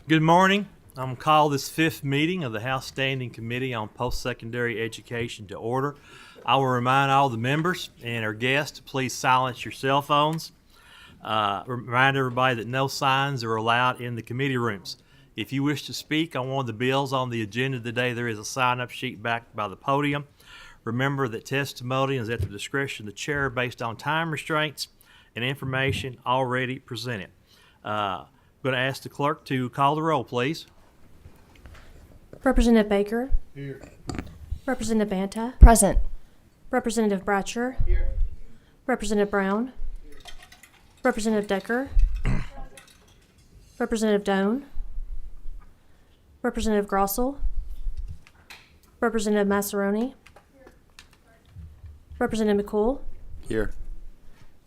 Good morning. I'm going to call this fifth meeting of the House Standing Committee on Postsecondary Education to order. I will remind all the members and our guests to please silence your cell phones. Remind everybody that no signs are allowed in the committee rooms. If you wish to speak on one of the bills on the agenda today, there is a sign-up sheet back by the podium. Remember that testimony is at the discretion of the chair based on time restraints and information already presented. I'm going to ask the clerk to call the roll, please. Representative Baker. Here. Representative Banta. Present. Representative Bratcher. Here. Representative Brown. Representative Decker. Representative Doan. Representative Grossel. Representative Massaroni. Representative McCool. Here.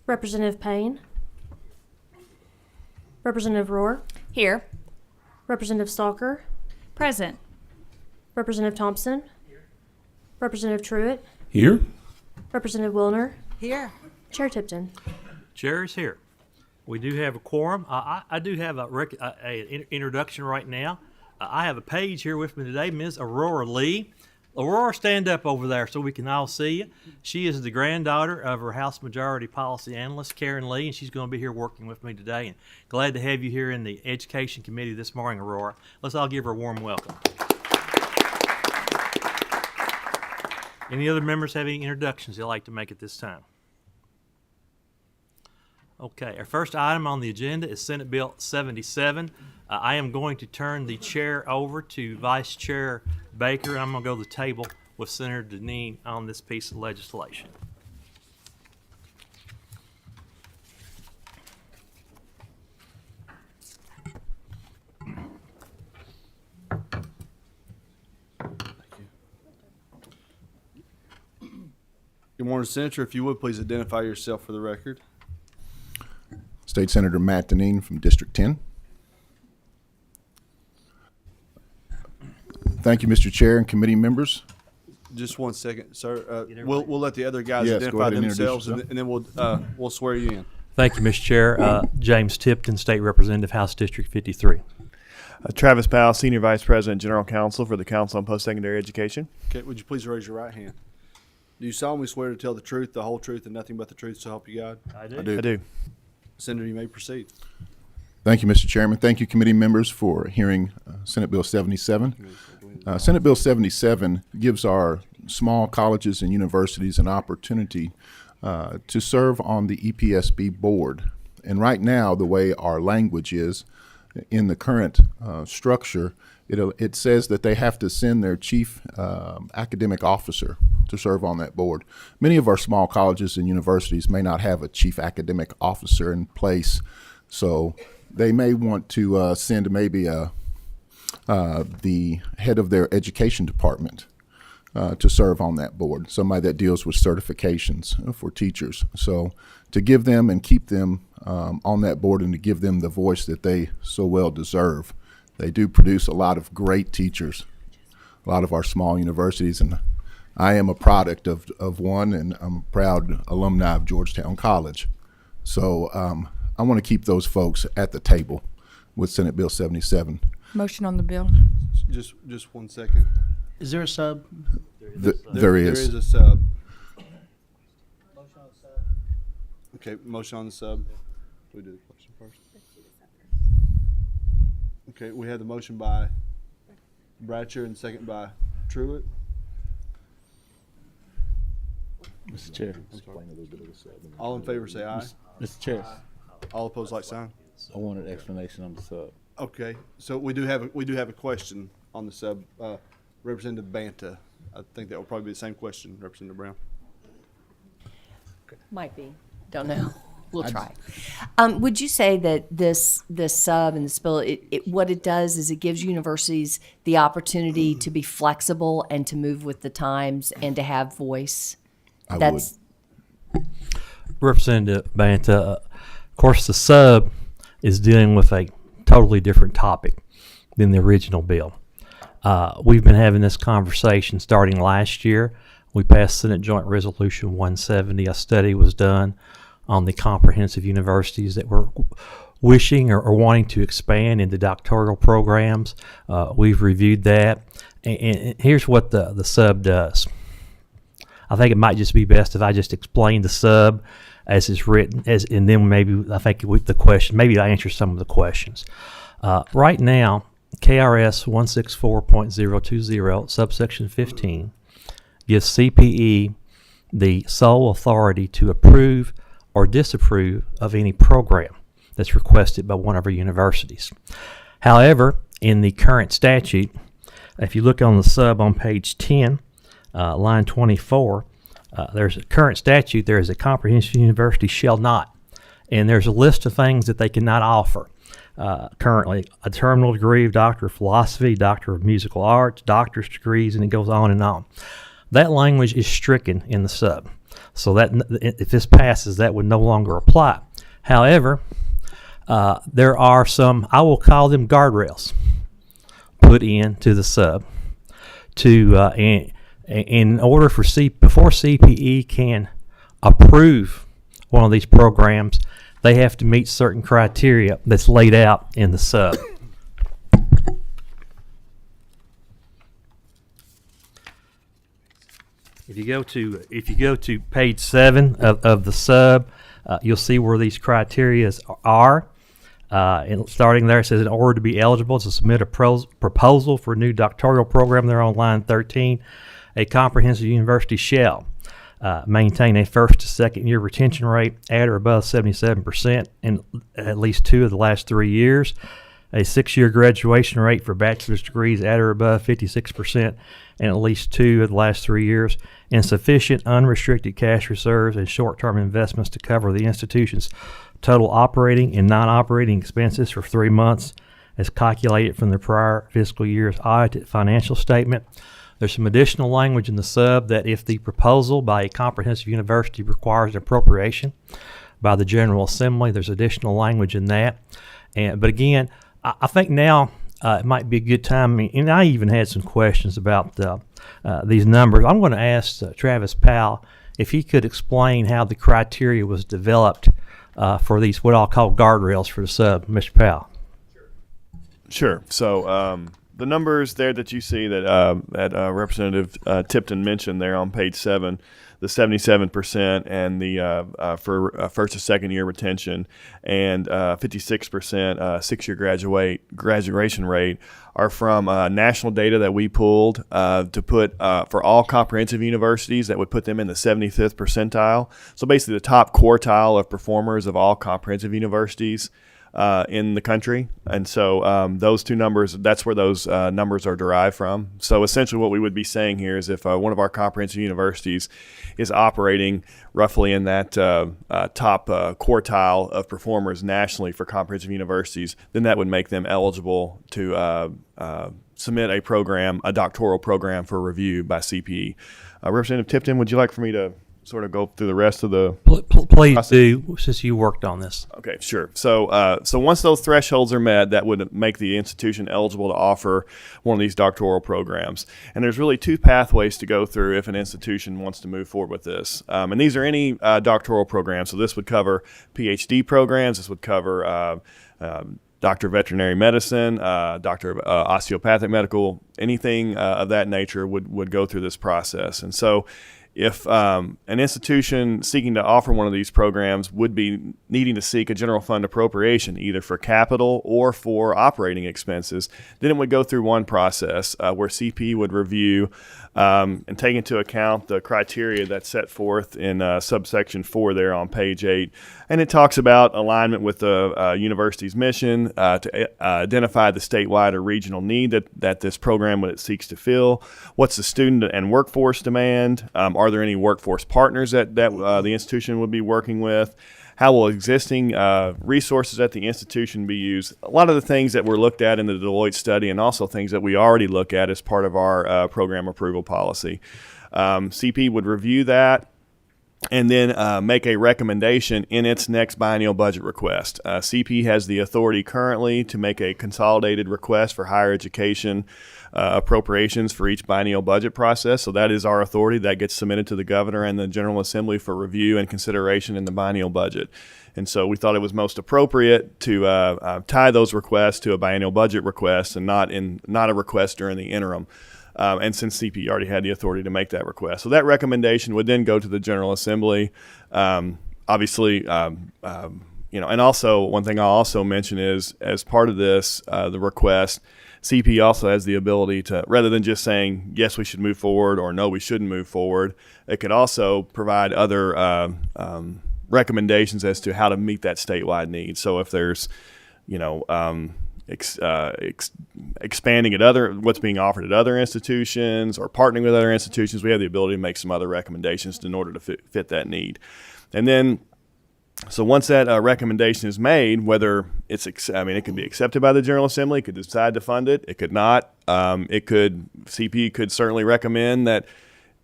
Representative Payne. Representative Rohr. Here. Representative Stalker. Present. Representative Thompson. Representative Truitt. Here. Representative Wilner. Here. Chair Tipton. Chair is here. We do have a quorum. I do have a introduction right now. I have a page here with me today, Ms. Aurora Lee. Aurora, stand up over there so we can all see you. She is the granddaughter of our House Majority Policy Analyst, Karen Lee, and she's going to be here working with me today. And glad to have you here in the Education Committee this morning, Aurora. Let's all give her a warm welcome. Any other members have any introductions they'd like to make at this time? Okay, our first item on the agenda is Senate Bill 77. I am going to turn the chair over to Vice Chair Baker, and I'm going to go to the table with Senator Deneen on this piece of legislation. Good morning, Senator. If you would, please identify yourself for the record. State Senator Matt Deneen from District 10. Thank you, Mr. Chair and committee members. Just 1 second, sir. We'll let the other guys Yes, go identify ahead and introduce themselves, yourself. and then we'll swear you in. Thank you, Mr. Chair. James Tipton, State Representative, House District 53. Travis Powell, Senior Vice President, General Counsel for the Council on Postsecondary Education. Okay, would you please raise your right hand? Do you solemnly swear to tell the truth, the whole truth, and nothing but the truth, so help you God? I do. I do. I do. Senator, you may proceed. Thank you, Mr. Chairman. Thank you, committee members, for hearing Senate Bill 77. Senate Bill 77 gives our small colleges and universities an opportunity to serve on the EPSB board. And right now, the way our language is in the current structure, it says that they have to send their chief academic officer to serve on that board. Many of our small colleges and universities may not have a chief academic officer in place, so they may want to send maybe the head of their education department to serve on that board, somebody that deals with certifications for teachers. So to give them and keep them on that board and to give them the voice that they so well deserve. They do produce a lot of great teachers, a lot of our small universities, and I am a product of one, and I'm a proud alumni of Georgetown College. So I want to keep those folks at the table with Senate Bill 77. Motion on the bill. Just 1 second. Is there a sub? There There is. is a sub. Okay, motion on the sub. We do the question first. Okay, we had the motion by Bratcher and second by Truitt. Mr. Chair. All in favor say aye. Mr. Chair, All opposed like sign. I wanted explanation on the sub. Okay, so we do have a question on the sub. Representative Banta. I think that will probably be the same question, Representative Brown. Might be. Don't know. We'll try. Would you say that this sub and this bill, what it does is it gives universities the opportunity to be flexible and to move with the times and to have voice? I That's Representative Banta, of course, the sub is dealing with a totally different topic than the original bill. We've been having this conversation starting last year. We passed Senate Joint Resolution 170. A study was done on the comprehensive universities that were wishing or wanting to expand into doctoral programs. We've reviewed that, and here's what the sub does. I think it might just be best if I just explain the sub as it's written, and then maybe I think the question, maybe I answer some of the questions. Right now, KRS 164.020, subsection 15, gives CPE the sole authority to approve or disapprove of any program that's requested by one of our universities. However, in the current statute, if you look on the sub on page 10, line 24, there's a current statute, there is a comprehensive university shall not, and there's a list of things that they cannot offer. Currently, a terminal degree of Doctor of Philosophy, Doctor of Musical Arts, doctor's degrees, and it goes on and on. That language is stricken in the sub, so that if this passes, that would no longer apply. However, there are some, I will call them guardrails, put into the sub to in order for before CPE can approve one of these programs, they have to meet certain criteria that's laid out in the sub. If you go to page 7 of the sub, you'll see where these criteria are. And starting there, it says in order to be eligible to submit a proposal for a new doctoral program, they're on line 13, a comprehensive university shall maintain a first to second year retention rate at or above 77% in at least 2 of the last 3 years, a 6-year graduation rate for bachelor's degrees at or above 56% in at least 2 of the last 3 years, and sufficient unrestricted cash reserves and short-term investments to cover the institution's total operating and non-operating expenses for 3 months as calculated from the prior fiscal year's audited financial statement. There's some additional language in the sub that if the proposal by a comprehensive university requires an appropriation by the General Assembly, there's additional language in that. But again, I think now it might be a good time, and I even had some questions about these numbers. I'm going to ask Travis Powell if he could explain how the criteria was developed for these, what I'll call guardrails for the sub. Mr. Powell. Sure. So the numbers there that you see that Representative Tipton mentioned there on page 7, the 77% and the for first to second year retention and 56% 6-year graduation rate are from national data that we pulled to put for all comprehensive universities that would put them in the 75th percentile. So basically the top quartile of performers of all comprehensive universities in the country. And so those two numbers, that's where those numbers are derived from. So essentially what we would be saying here is if one of our comprehensive universities is operating roughly in that top quartile of performers nationally for comprehensive universities, then that would make them eligible to submit a doctoral program for review by CPE. Representative Tipton, would you like for me to sort of go through the rest of the Please process? do, since you worked on this. Okay, sure. So once those thresholds are met, that would make the institution eligible to offer one of these doctoral programs. And there's really 2 pathways to go through if an institution wants to move forward with this. And these are any doctoral programs. So this would cover PhD programs. This would cover Doctor of Veterinary Medicine, Doctor of Osteopathic Medical, anything of that nature would go through this process. And so if an institution seeking to offer one of these programs would be needing to seek a general fund appropriation, either for capital or for operating expenses, then it would go through one process where CP would review and take into account the criteria that's set forth in subsection 4 there on page 8. And it talks about alignment with the university's mission to identify the statewide or regional need that this program seeks to fill. What's the student and workforce demand? Are there any workforce partners that the institution would be working with? How will existing resources at the institution be used? A lot of the things that were looked at in the Deloitte study and also things that we already look at as part of our program approval policy. CP would review that and then make a recommendation in its next biennial budget request. CP has the authority currently to make a consolidated request for higher education appropriations for each biennial budget process. So that is our authority. That gets submitted to the governor and the General Assembly for review and consideration in the biennial budget. And so we thought it was most appropriate to tie those requests to a biennial budget request and not a request during the interim. And since CP already had the authority to make that request. So that recommendation would then go to the General Assembly. Obviously, and also one thing I'll also mention is as part of this, the request, CP also has the ability to, rather than just saying, yes, we should move forward or no, we shouldn't move forward, it could also provide other recommendations as to how to meet that statewide need. So if there's, expanding at what's being offered at other institutions or partnering with other institutions, we have the ability to make some other recommendations in order to fit that need. And then, so once that recommendation is made, whether it could be accepted by the General Assembly, it could decide to fund it, it could not. CP could certainly recommend that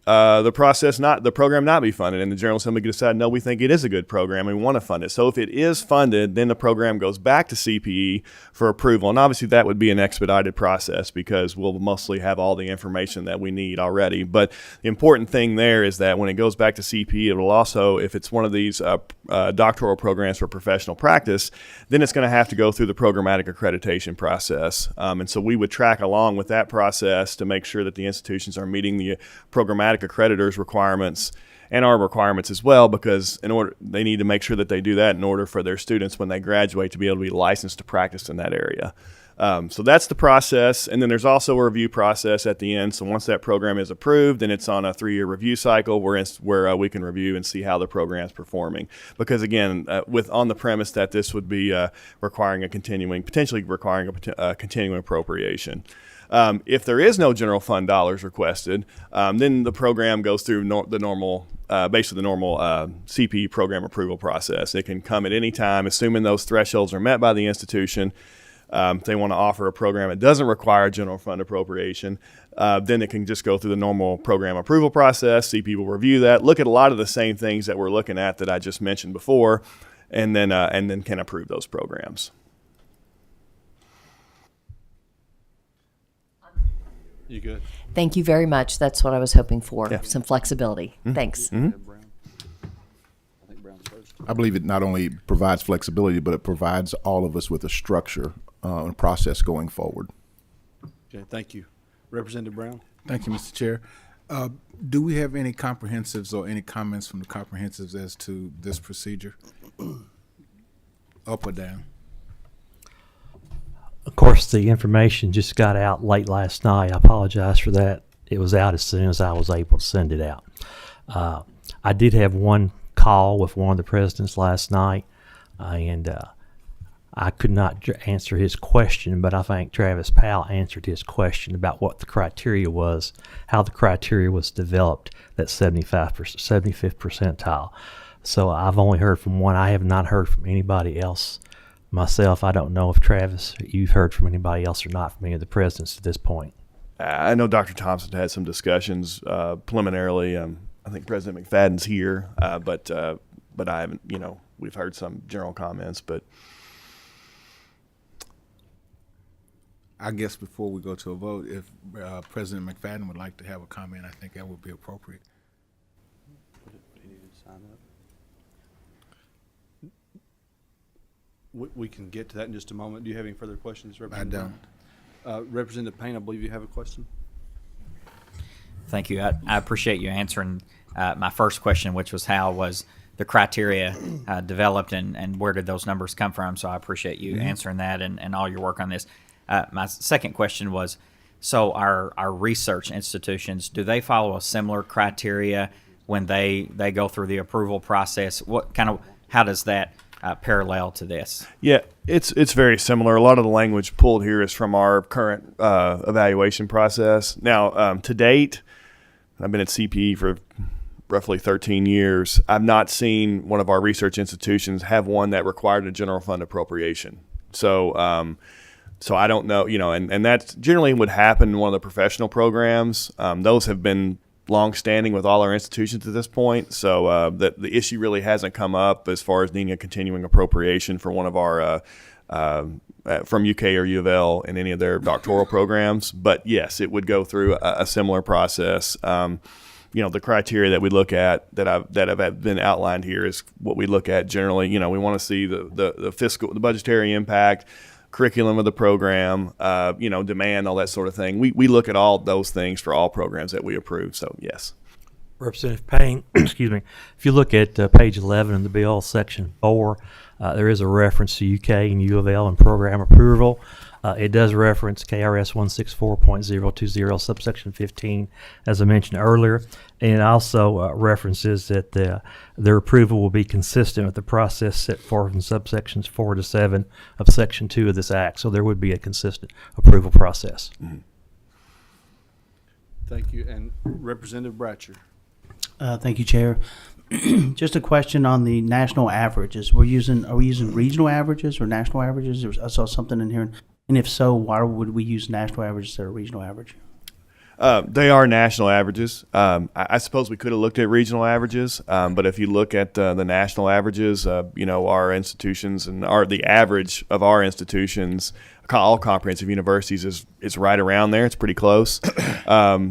the program not be funded, and the General Assembly could decide, no, we think it is a good program and we want to fund it. So if it is funded, then the program goes back to CPE for approval, and obviously that would be an expedited process because we'll mostly have all the information that we need already. But the important thing there is that when it goes back to CPE, it will also, if it's one of these doctoral programs for professional practice, then it's going to have to go through the programmatic accreditation process. And so we would track along with that process to make sure that the institutions are meeting the programmatic accreditors requirements and our requirements as well, because they need to make sure that they do that in order for their students when they graduate to be able to be licensed to practice in that area. So that's the process, and then there's also a review process at the end. So once that program is approved, then it's on a 3-year review cycle where we can review and see how the program is performing. Because again, on the premise that this would be potentially requiring a continuing appropriation. If there is no general fund dollars requested, then the program goes through the normal CP program approval process. It can come at any time, assuming those thresholds are met by the institution. If they want to offer a program that doesn't require general fund appropriation, then it can just go through the normal program approval process. CP will review that, look at a lot of the same things that we're looking at that I just mentioned before, and then can approve those programs. You good? Thank you very much. That's what I was hoping for, Yeah. some flexibility. Thanks. Brown. I think Brown's first. I believe it not only provides flexibility, but it provides all of us with a structure and process going forward. Okay, thank you. Representative Brown? Thank you, Mr. Chair. Do we have any comprehensives or any comments from the comprehensives as to this procedure? Up or down? Of course, the information just got out late last night. I apologize for that. It was out as soon as I was able to send it out. I did have one call with one of the presidents last night, and I could not answer his question, but I think Travis Powell answered his question about what the criteria was, how the criteria was developed, that 75th percentile. So I've only heard from one. I have not heard from anybody else. Myself, I don't know if Travis, you've heard from anybody else or not from any of the presidents at this point. I know Dr. Thompson had some discussions preliminarily. I think President McFadden's here, but I haven't. We've heard some general comments, but I guess before we go to a vote, if President McFadden would like to have a comment, I think that would be appropriate. We can get to that in just a moment. Do you have any further questions, I Representative don't. Brown? Representative Payne, I believe you have a question. Thank you. I appreciate you answering my first question, which was how was the criteria developed and where did those numbers come from? So I appreciate you answering that and all your work on this. My second question was, so our research institutions, do they follow a similar criteria when they go through the approval process? How does that parallel to this? yeah, it's very similar. A lot of the language pulled here is from our current evaluation process. Now, to date, I've been at CPE for roughly 13 years. I've not seen one of our research institutions have one that required a general fund appropriation. So I don't know, and that generally would happen in one of the professional programs. Those have been long-standing with all our institutions at this point, so the issue really hasn't come up as far as needing a continuing appropriation for one of our from UK or U of L in any of their doctoral programs. But yes, it would go through a similar process. The criteria that we look at that have been outlined here is what we look at generally. We want to see the budgetary impact, curriculum of the program, demand, all that sort of thing. We look at all those things for all programs that we approve. So yes. Representative Payne, excuse me. If you look at page 11 in the bill, section 4, there is a reference to UK and U of L and program approval. It does reference KRS 164.020 subsection 15, as I mentioned earlier, and it also references that their approval will be consistent with the process set forth in subsections 4 to 7 of section 2 of this act. So there would be a consistent approval process. Mm-hmm. Thank you. And Representative Bratcher. Thank you, Chair. Just a question on the national averages. Are we using regional averages or national averages? I saw something in here, and if so, why would we use national averages instead of regional average? They are national averages. I suppose we could have looked at regional averages, but if you look at the national averages, our institutions and the average of our institutions, all comprehensive universities, is right around there. It's pretty close.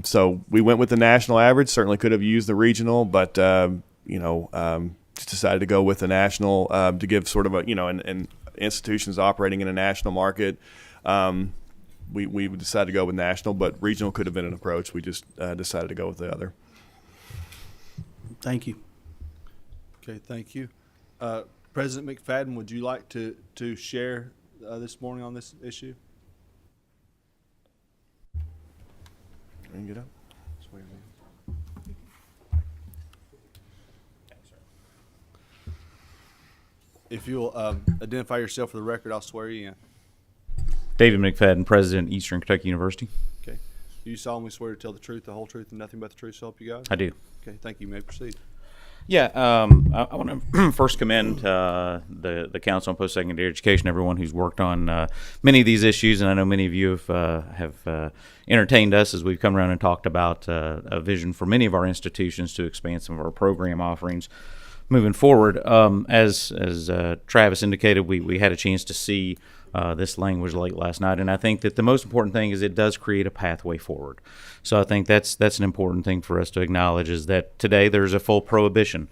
So we went with the national average. Certainly could have used the regional, but just decided to go with the national to give sort of and institutions operating in a national market. We decided to go with national, but regional could have been an approach. We just decided to go with the other. Thank you. Okay, thank you. President McFadden, would you like to share this morning on this issue? Bring it up. Swear in. If you'll identify yourself for the record, I'll swear you in. David McFadden, President, Eastern Kentucky University. Okay. Do you solemnly swear to tell the truth, the whole truth, and nothing but the truth, so help you God? I do. Okay, thank you. You may proceed. Yeah, I want to first commend the Council on Post-Secondary Education, everyone who's worked on many of these issues, and I know many of you have entertained us as we've come around and talked about a vision for many of our institutions to expand some of our program offerings moving forward. As Travis indicated, we had a chance to see this language late last night, and I think that the most important thing is it does create a pathway forward. So I think that's an important thing for us to acknowledge, is that today there's a full prohibition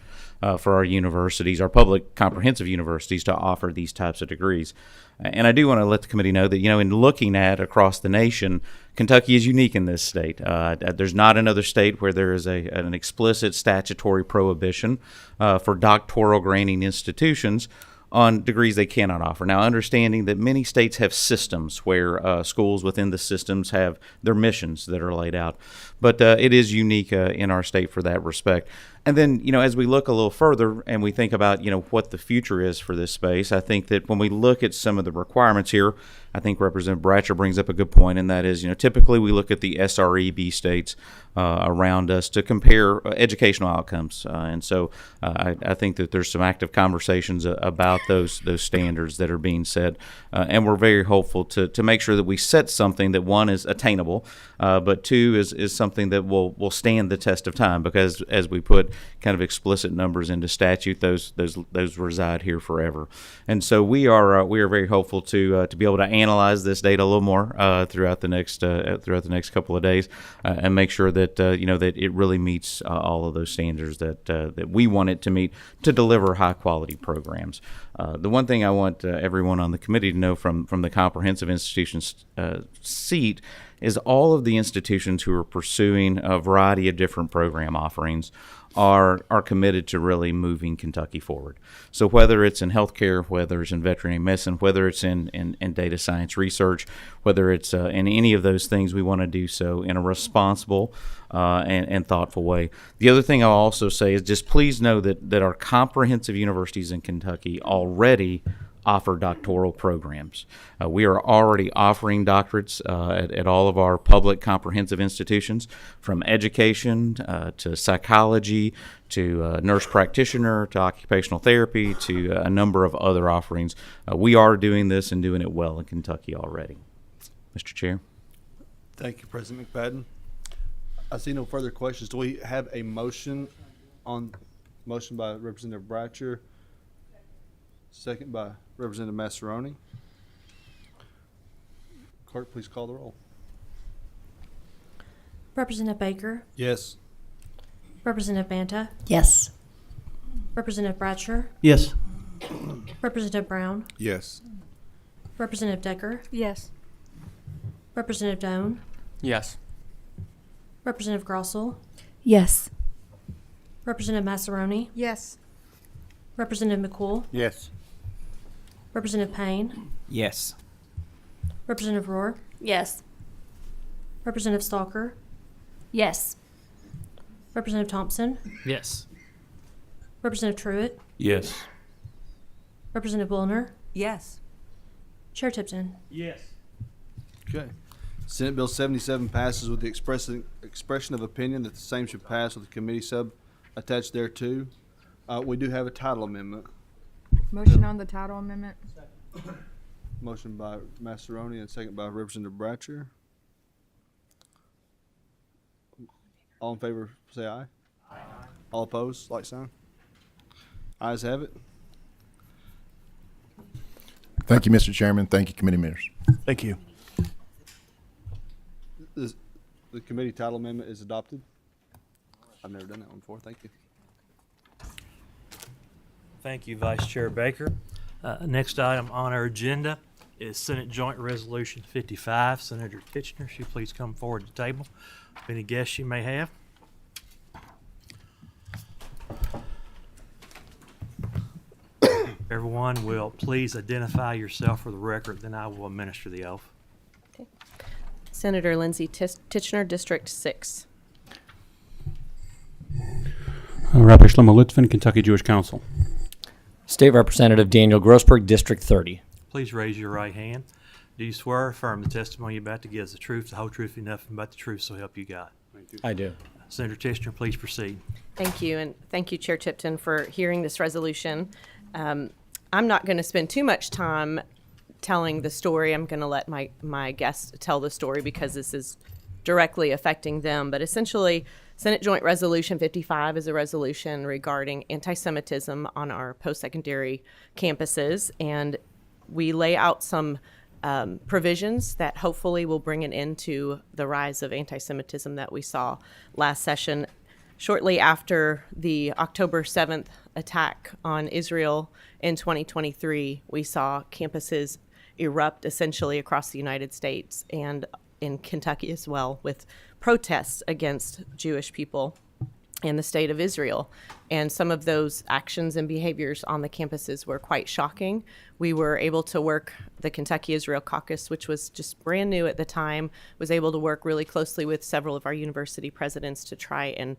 for our universities, our public comprehensive universities, to offer these types of degrees. And I do want to let the committee know that, in looking at across the nation, Kentucky is unique in this state. There's not another state where there is an explicit statutory prohibition for doctoral granting institutions on degrees they cannot offer. Now, understanding that many states have systems where schools within the systems have their missions that are laid out, but it is unique in our state for that respect. And then, as we look a little further and we think about, what the future is for this space, I think that when we look at some of the requirements here, I think Representative Bratcher brings up a good point, and that is, typically we look at the SREB states around us to compare educational outcomes. And so I think that there's some active conversations about those standards that are being set. And we're very hopeful to make sure that we set something that, one, is attainable, but two, is something that will stand the test of time, because as we put kind of explicit numbers into statute, those reside here forever. And so we are very hopeful to be able to analyze this data a little more throughout the next couple of days, and make sure that that it really meets all of those standards that we want it to meet to deliver high quality programs. The one thing I want everyone on the committee to know from the comprehensive institutions seat is all of the institutions who are pursuing a variety of different program offerings are committed to really moving Kentucky forward. So whether it's in healthcare, whether it's in veterinary medicine, whether it's in data science research, whether it's in any of those things, we want to do so in a responsible and thoughtful way. The other thing I'll also say is just please know that our comprehensive universities in Kentucky already offer doctoral programs. We are already offering doctorates at all of our public comprehensive institutions, from education to psychology to nurse practitioner to occupational therapy to a number of other offerings. We are doing this and doing it well in Kentucky already. Mr. Chair. Thank you, President McFadden. I see no further questions. Do we have a motion by Representative Bratcher, second by Representative Massaroni? Clerk, please call the roll. Representative Baker, Yes. Representative Banta, Yes. Representative Bratcher, Yes. Representative Brown, Yes. Representative Decker, Yes. Representative Doan, Yes. Representative Grossel, Yes. Representative Massaroni, Yes. Representative McCool, Yes. Representative Payne, Yes. Representative Rohr, Yes. Representative Stalker, Yes. Representative Thompson, Yes. Representative Truitt, Yes. Representative Wilner, Yes. Chair Tipton. Yes. Okay. Senate Bill 77 passes with the expression of opinion that the same should pass with the committee sub attached thereto. We do have a title amendment. Motion on the title amendment. Motion by Massaroni and second by Representative Bratcher. All in favor, say aye. Aye. All opposed, like sign. Ayes have it. Thank you, Mr. Chairman. Thank you, committee members. Thank you. The committee title amendment is adopted. I've never done that one before. Thank you. Thank you, Vice Chair Baker. Next item on our agenda is Senate Joint Resolution 55. Senator Kitchener, if you please come forward to the table. Any guests you may have. Everyone will please identify yourself for the record, then I will administer the oath. Senator Lindsay Titchener, District 6. Rabbi Shlomo Litvin, Kentucky Jewish Council. State Representative Daniel Grossberg, District 30. Please raise your right hand. Do you swear or affirm the testimony you're about to give is the truth, the whole truth, and nothing but the truth, so help you God? I do. Senator Titchener, please proceed. Thank you, and thank you, Chair Tipton, for hearing this resolution. I'm not going to spend too much time telling the story. I'm going to let my guests tell the story because this is directly affecting them. But essentially, Senate Joint Resolution 55 is a resolution regarding anti-Semitism on our post-secondary campuses, and we lay out some provisions that hopefully will bring an end to the rise of anti-Semitism that we saw last session. Shortly after the October 7th attack on Israel in 2023, we saw campuses erupt essentially across the United States and in Kentucky as well, with protests against Jewish people and the state of Israel. And some of those actions and behaviors on the campuses were quite shocking. We were able to work, the Kentucky Israel Caucus, which was just brand new at the time, was able to work really closely with several of our university presidents to try and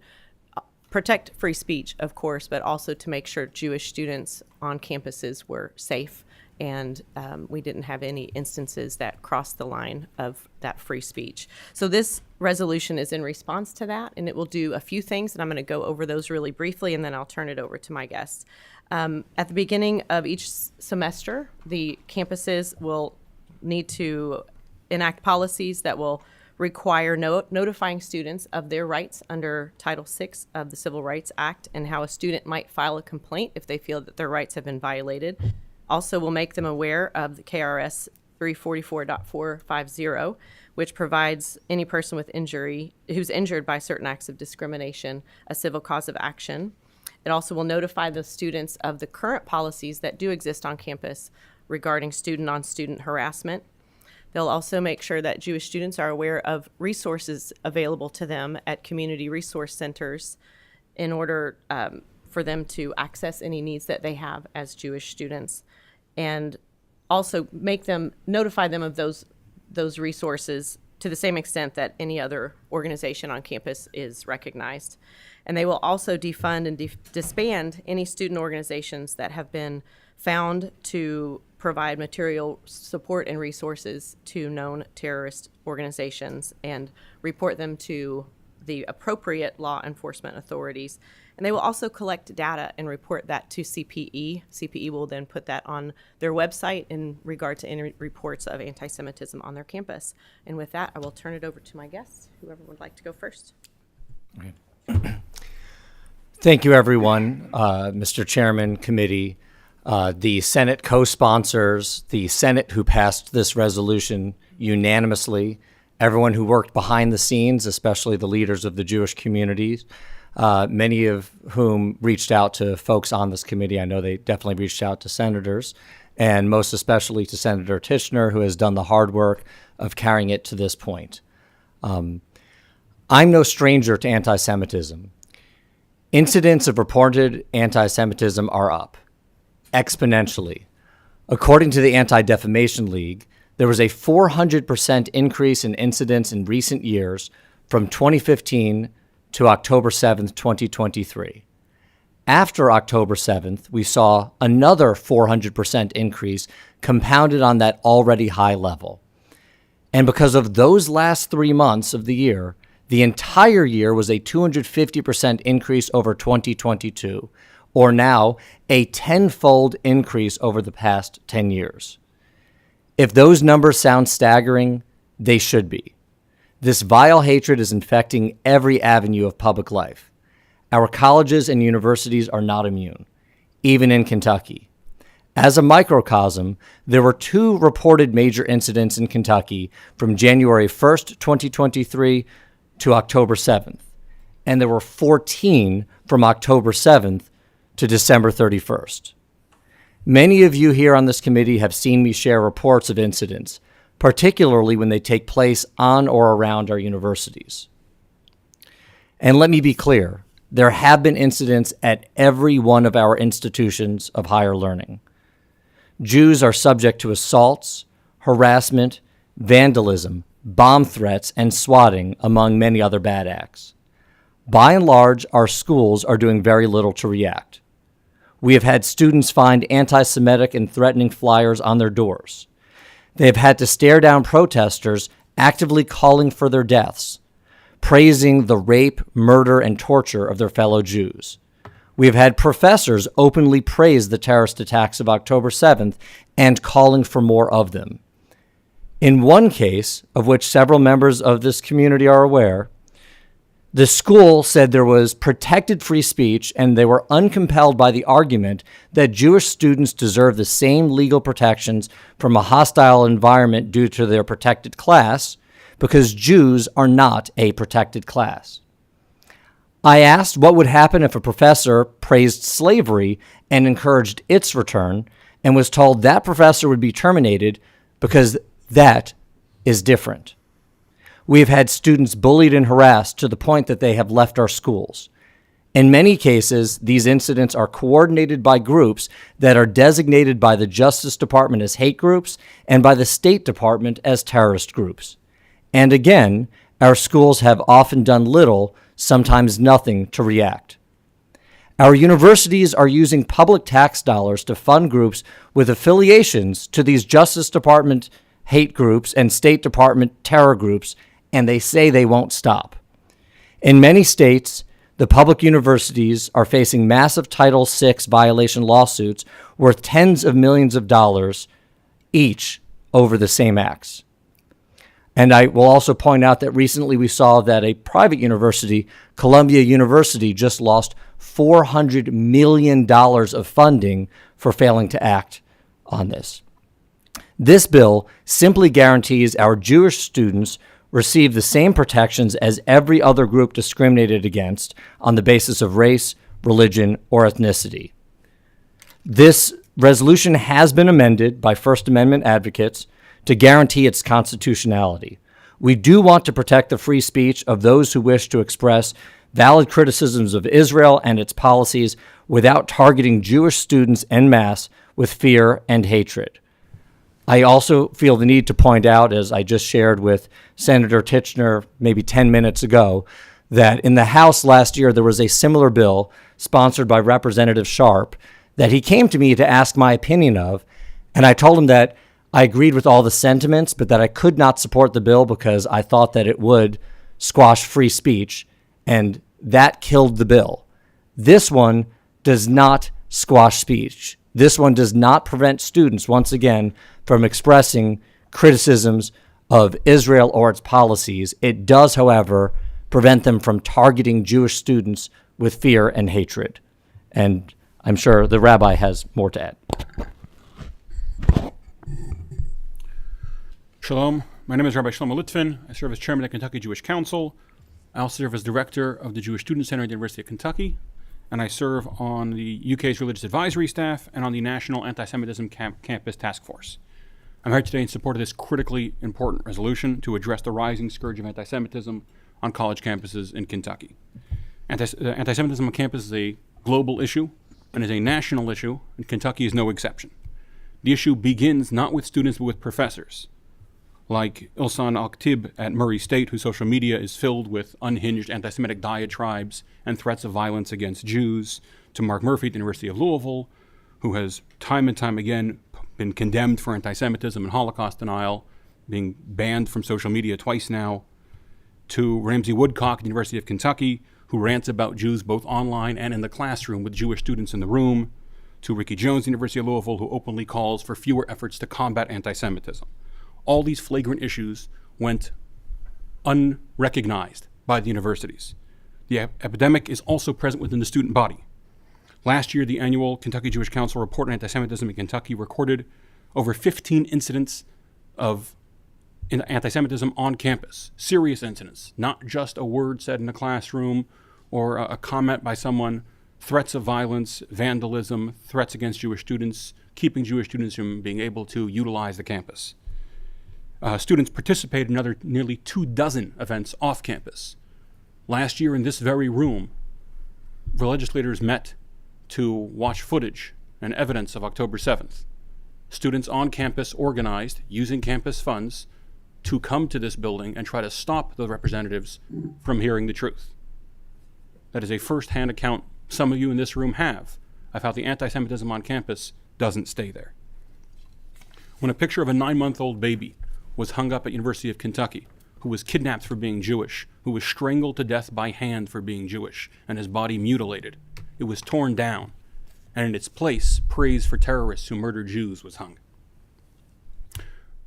protect free speech, of course, but also to make sure Jewish students on campuses were safe and we didn't have any instances that crossed the line of that free speech. So this resolution is in response to that, and it will do a few things, and I'm going to go over those really briefly, and then I'll turn it over to my guests. At the beginning of each semester, the campuses will need to enact policies that will require notifying students of their rights under Title VI of the Civil Rights Act and how a student might file a complaint if they feel that their rights have been violated. Also will make them aware of the KRS 344.450, which provides any person with injury who's injured by certain acts of discrimination a civil cause of action. It also will notify the students of the current policies that do exist on campus regarding student-on-student harassment. They'll also make sure that Jewish students are aware of resources available to them at community resource centers in order for them to access any needs that they have as Jewish students, and also notify them of those resources to the same extent that any other organization on campus is recognized. And they will also defund and disband any student organizations that have been found to provide material support and resources to known terrorist organizations and report them to the appropriate law enforcement authorities. And they will also collect data and report that to CPE. CPE will then put that on their website in regard to any reports of anti-Semitism on their campus. And with that, I will turn it over to my guests, whoever would like to go first. Thank you, everyone, Mr. Chairman, committee, the Senate co-sponsors, the Senate who passed this resolution unanimously, everyone who worked behind the scenes, especially the leaders of the Jewish communities, many of whom reached out to folks on this committee. I know they definitely reached out to senators, and most especially to Senator Tichenor, who has done the hard work of carrying it to this point. I'm no stranger to anti-Semitism. Incidents of reported anti-Semitism are up exponentially. According to the Anti-Defamation League, there was a 400% increase in incidents in recent years from 2015 to October 7th, 2023. After October 7th, we saw another 400% increase compounded on that already high level. And because of those last 3 months of the year, the entire year was a 250% increase over 2022, or now a tenfold increase over the past 10 years. If those numbers sound staggering, they should be. This vile hatred is infecting every avenue of public life. Our colleges and universities are not immune, even in Kentucky. As a microcosm, there were 2 reported major incidents in Kentucky from January 1st, 2023 to October 7th, and there were 14 from October 7th to December 31st. Many of you here on this committee have seen me share reports of incidents, particularly when they take place on or around our universities. And let me be clear, there have been incidents at every one of our institutions of higher learning. Jews are subject to assaults, harassment, vandalism, bomb threats, and swatting, among many other bad acts. By and large, our schools are doing very little to react. We have had students find anti-Semitic and threatening flyers on their doors. They have had to stare down protesters actively calling for their deaths, praising the rape, murder, and torture of their fellow Jews. We have had professors openly praise the terrorist attacks of October 7th and calling for more of them. In one case, of which several members of this community are aware, the school said there was protected free speech and they were uncompelled by the argument that Jewish students deserve the same legal protections from a hostile environment due to their protected class, because Jews are not a protected class. I asked what would happen if a professor praised slavery and encouraged its return, and was told that professor would be terminated because that is different. We have had students bullied and harassed to the point that they have left our schools. In many cases, these incidents are coordinated by groups that are designated by the Justice Department as hate groups and by the State Department as terrorist groups. And again, our schools have often done little, sometimes nothing, to react. Our universities are using public tax dollars to fund groups with affiliations to these Justice Department hate groups and State Department terror groups, and they say they won't stop. In many states, the public universities are facing massive Title VI violation lawsuits worth tens of millions of dollars each over the same acts. And I will also point out that recently we saw that a private university, Columbia University, just lost $400 million of funding for failing to act on this. This bill simply guarantees our Jewish students receive the same protections as every other group discriminated against on the basis of race, religion, or ethnicity. This resolution has been amended by First Amendment advocates to guarantee its constitutionality. We do want to protect the free speech of those who wish to express valid criticisms of Israel and its policies without targeting Jewish students en masse with fear and hatred. I also feel the need to point out, as I just shared with Senator Tichenor maybe 10 minutes ago, that in the House last year there was a similar bill sponsored by Representative Sharp that he came to me to ask my opinion of, and I told him that I agreed with all the sentiments, but that I could not support the bill because I thought that it would squash free speech, and that killed the bill. This one does not squash speech. This one does not prevent students, once again, from expressing criticisms of Israel or its policies. It does, however, prevent them from targeting Jewish students with fear and hatred. And I'm sure the rabbi has more to add. Shalom. My name is Rabbi Shlomo Litvin. I serve as chairman of the Kentucky Jewish Council. I also serve as director of the Jewish Student Center at the University of Kentucky. And I serve on the UK's religious advisory staff and on the National Anti-Semitism Campus Task Force. I'm here today in support of this critically important resolution to address the rising scourge of anti-Semitism on college campuses in Kentucky. Anti-Semitism on campus is a global issue and is a national issue, and Kentucky is no exception. The issue begins not with students but with professors, like Ilsan Aktib at Murray State, whose social media is filled with unhinged anti-Semitic diatribes and threats of violence against Jews, to Mark Murphy at the University of Louisville, who has time and time again been condemned for anti-Semitism and Holocaust denial, being banned from social media twice now, to Ramsey Woodcock at the University of Kentucky, who rants about Jews both online and in the classroom with Jewish students in the room, to Ricky Jones at the University of Louisville, who openly calls for fewer efforts to combat anti-Semitism. All these flagrant issues went unrecognized by the universities. The epidemic is also present within the student body. Last year, the annual Kentucky Jewish Council report on anti-Semitism in Kentucky recorded over 15 incidents of anti-Semitism on campus, serious incidents, not just a word said in a classroom or a comment by someone, threats of violence, vandalism, threats against Jewish students, keeping Jewish students from being able to utilize the campus. Students participated in nearly 24 events off campus. Last year in this very room, the legislators met to watch footage and evidence of October 7th. Students on campus organized, using campus funds, to come to this building and try to stop the representatives from hearing the truth. That is a first-hand account some of you in this room have of how the anti-Semitism on campus doesn't stay there. When a picture of a 9-month-old baby was hung up at University of Kentucky, who was kidnapped for being Jewish, who was strangled to death by hand for being Jewish, and his body mutilated, it was torn down, and in its place, praise for terrorists who murdered Jews was hung.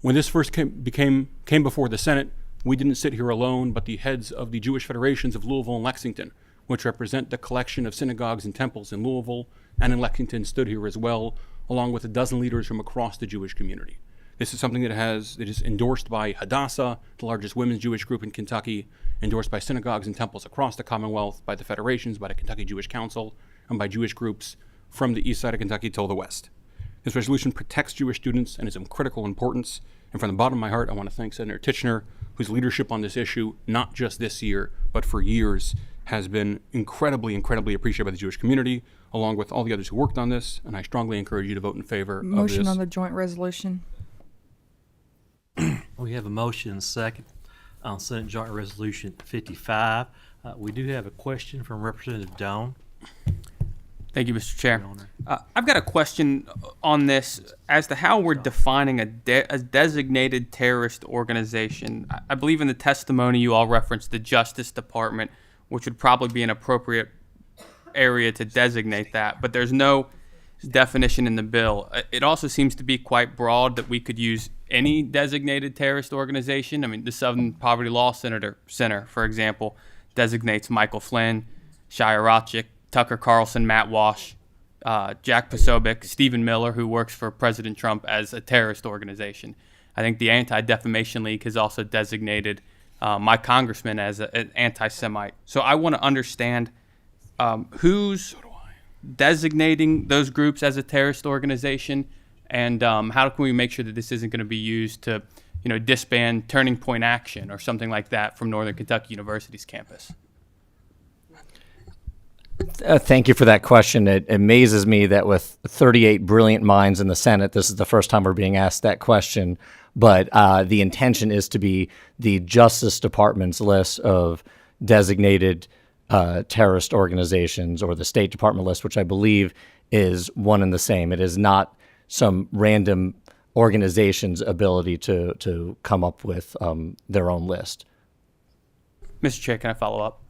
When this first came before the Senate, we didn't sit here alone, but the heads of the Jewish federations of Louisville and Lexington, which represent the collection of synagogues and temples in Louisville and in Lexington, stood here as well, along with a dozen leaders from across the Jewish community. This is something that is endorsed by Hadassah, the largest women's Jewish group in Kentucky, endorsed by synagogues and temples across the Commonwealth, by the federations, by the Kentucky Jewish Council, and by Jewish groups from the east side of Kentucky till the west. This resolution protects Jewish students and is of critical importance. And from the bottom of my heart, I want to thank Senator Tichenor, whose leadership on this issue, not just this year, but for years, has been incredibly, incredibly appreciated by the Jewish community, along with all the others who worked on this. And I strongly encourage you to vote in favor of this. Motion on the joint resolution. We have a motion and a second on Senate Joint Resolution 55. We do have a question from Representative Doan. Thank you, Mr. Chair. I've got a question on this as to how we're defining a designated terrorist organization. I believe in the testimony you all referenced the Justice Department, which would probably be an appropriate area to designate that, but there's no definition in the bill. It also seems to be quite broad that we could use any designated terrorist organization. I mean, the Southern Poverty Law Center, for example, designates Michael Flynn, Shia Rachik, Tucker Carlson, Matt Walsh, Jack Posobiec, Stephen Miller, who works for President Trump, as a terrorist organization. I think the Anti-Defamation League has also designated my congressman as an anti-Semite. So I want to understand who's designating those groups as a terrorist organization, and how can we make sure that this isn't going to be used to, disband Turning Point Action or something like that from Northern Kentucky University's campus? Thank you for that question. It amazes me that with 38 brilliant minds in the Senate, this is the first time we're being asked that question. But the intention is to be the Justice Department's list of designated terrorist organizations, or the State Department list, which I believe is one and the same. It is not some random organization's ability to come up with their own list. Mr. Chair, can I follow up?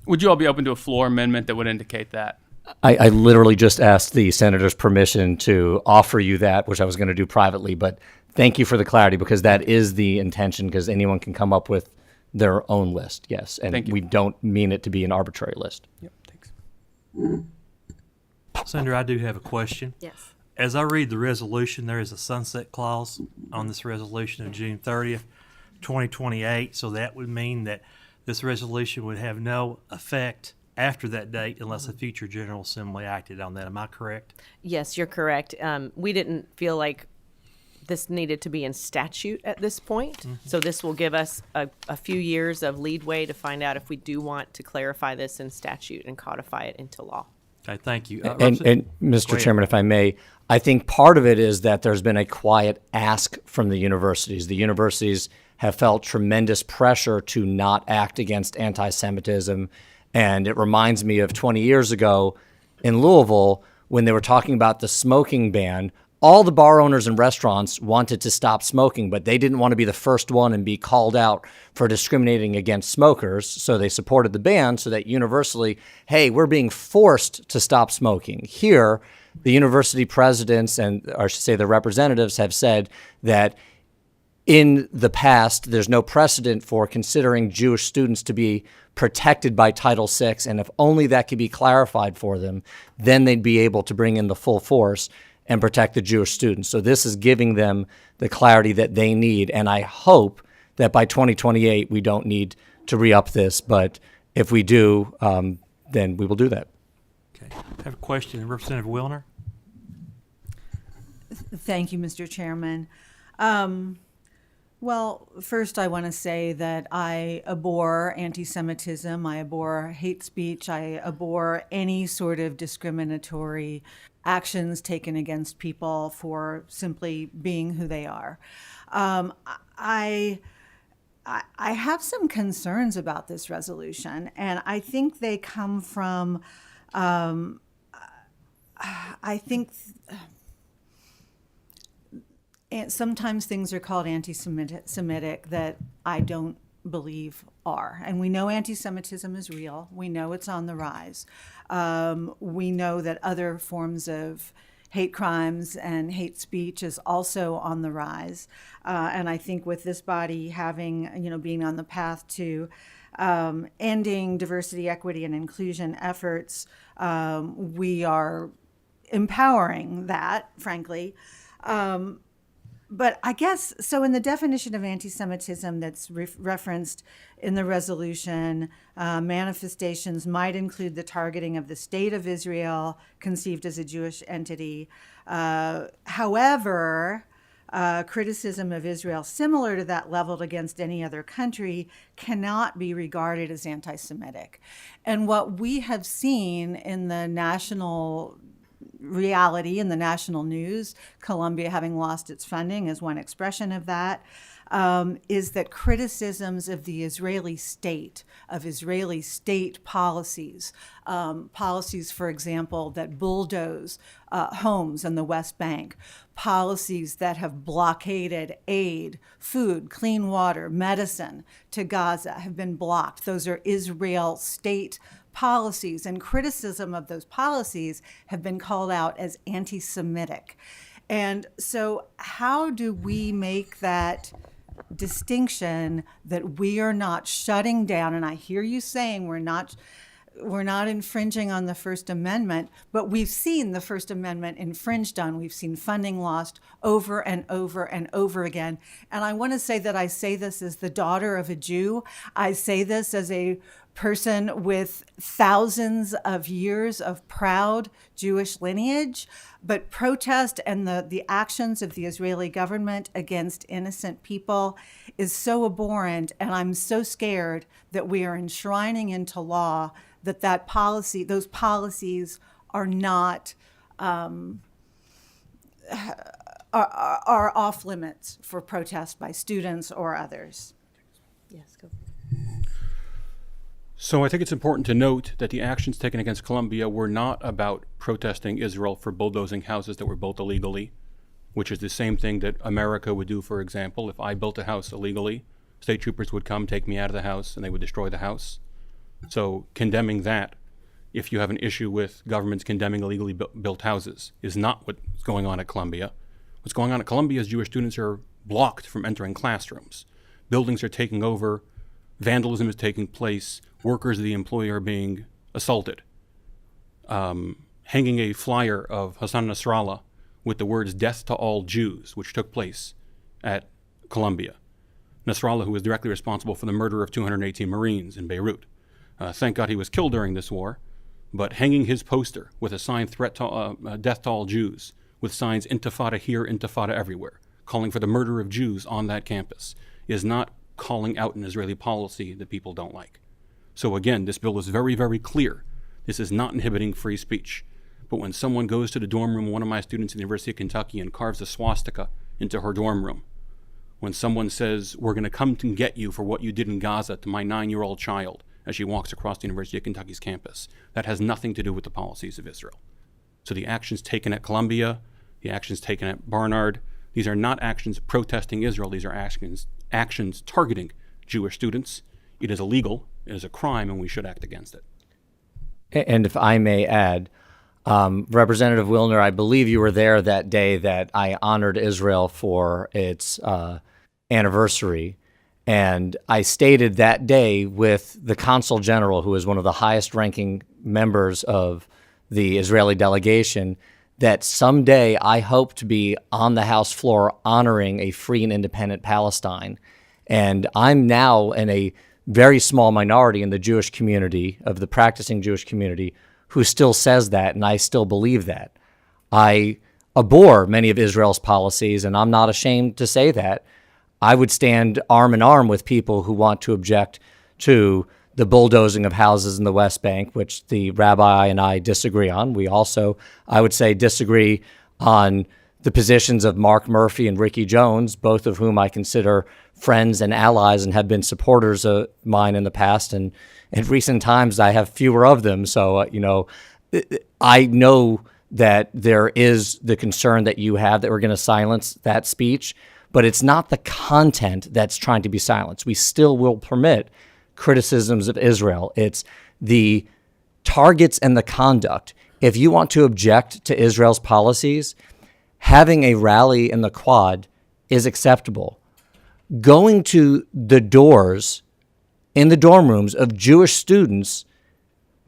Would you all be open to a floor amendment that would indicate that? I literally just asked the senator's permission to offer you that, which I was going to do privately, but thank you for the clarity, because that is the intention, because anyone can come up with their own list, yes. And Thank you. we don't mean it to be an arbitrary list. Yep, thanks. Senator, I do have a question. Yes. As I read the resolution, there is a sunset clause on this resolution of June 30th, 2028. So that would mean that this resolution would have no effect after that date unless a future General Assembly acted on that. Am I correct? Yes, you're correct. We didn't feel like this needed to be in statute at this point. So this will give us a few years of leadway to find out if we do want to clarify this in statute and codify it into law. Okay, thank you. And Go Mr. ahead. Chairman, if I may, I think part of it is that there's been a quiet ask from the universities. The universities have felt tremendous pressure to not act against anti-Semitism. And it reminds me of 20 years ago in Louisville when they were talking about the smoking ban. All the bar owners and restaurants wanted to stop smoking, but they didn't want to be the first one and be called out for discriminating against smokers. So they supported the ban so that universally, hey, we're being forced to stop smoking. Here, the university presidents and, or I should say the representatives have said that in the past, there's no precedent for considering Jewish students to be protected by Title VI. And if only that could be clarified for them, then they'd be able to bring in the full force and protect the Jewish students. So this is giving them the clarity that they need. And I hope that by 2028, we don't need to re-up this. But if we do, then we will do that. Okay. I have a question. Representative Wilner? Thank you, Mr. Chairman. Well, first I want to say that I abhor anti-Semitism, I abhor hate speech, I abhor any sort of discriminatory actions taken against people for simply being who they are. I have some concerns about this resolution, and I think they come from, and sometimes things are called anti-Semitic that I don't believe are. And we know anti-Semitism is real. We know it's on the rise. We know that other forms of hate crimes and hate speech is also on the rise. And I think with this body having, being on the path to ending diversity, equity, and inclusion efforts, we are empowering that, frankly. But I guess, so in the definition of anti-Semitism that's referenced in the resolution, manifestations might include the targeting of the state of Israel, conceived as a Jewish entity. However, criticism of Israel similar to that leveled against any other country cannot be regarded as anti-Semitic. And what we have seen in the national reality in the national news, Columbia having lost its funding is one expression of that, is that criticisms of the Israeli state, of Israeli state policies, policies, for example, that bulldoze homes in the West Bank, policies that have blockaded aid, food, clean water, medicine to Gaza have been blocked. Those are Israel state policies, and criticism of those policies have been called out as anti-Semitic. And so how do we make that distinction that we are not shutting down? And I hear you saying we're not infringing on the First Amendment, but we've seen the First Amendment infringed on. We've seen funding lost over and over and over again. And I want to say that I say this as the daughter of a Jew. I say this as a person with thousands of years of proud Jewish lineage, but protest and the actions of the Israeli government against innocent people is so abhorrent, and I'm so scared that we are enshrining into law that policy, those policies are not are off limits for protest by students or others. Yes, go. So I think it's important to note that the actions taken against Columbia were not about protesting Israel for bulldozing houses that were built illegally, which is the same thing that America would do, for example. If I built a house illegally, state troopers would come, take me out of the house, and they would destroy the house. So condemning that, if you have an issue with governments condemning illegally built houses, is not what's going on at Columbia. What's going on at Columbia is Jewish students are blocked from entering classrooms. Buildings are taking over vandalism is taking place, workers of the employer are being assaulted. Hanging a flyer of Hassan Nasrallah with the words "Death to all Jews," which took place at Columbia. Nasrallah, who was directly responsible for the murder of 218 Marines in Beirut. Thank God he was killed during this war, but hanging his poster with a sign "Death to all Jews," with signs "Intifada here, Intifada everywhere," calling for the murder of Jews on that campus, is not calling out an Israeli policy that people don't like. So again, this bill is very, very clear. This is not inhibiting free speech. But when someone goes to the dorm room of one of my students at the University of Kentucky and carves a swastika into her dorm room, when someone says, "We're going to come and get you for what you did in Gaza" to my 9-year-old child as she walks across the University of Kentucky's campus, that has nothing to do with the policies of Israel. So the actions taken at Columbia, the actions taken at Barnard, these are not actions protesting Israel. These are actions targeting Jewish students. It is illegal, it is a crime, and we should act against it. And if I may add, Representative Wilner, I believe you were there that day that I honored Israel for its anniversary. And I stated that day with the Consul General, who is one of the highest ranking members of the Israeli delegation, that someday I hope to be on the House floor honoring a free and independent Palestine. And I'm now in a very small minority in the Jewish community, of the practicing Jewish community, who still says that, and I still believe that. I abhor many of Israel's policies, and I'm not ashamed to say that. I would stand arm in arm with people who want to object to the bulldozing of houses in the West Bank, which the rabbi and I disagree on. We also, I would say, disagree on the positions of Mark Murphy and Ricky Jones, both of whom I consider friends and allies and have been supporters of mine in the past. And in recent times, I have fewer of them. So, I know that there is the concern that you have that we're going to silence that speech, but it's not the content that's trying to be silenced. We still will permit criticisms of Israel. It's the targets and the conduct. If you want to object to Israel's policies, having a rally in the Quad is acceptable. Going to the doors in the dorm rooms of Jewish students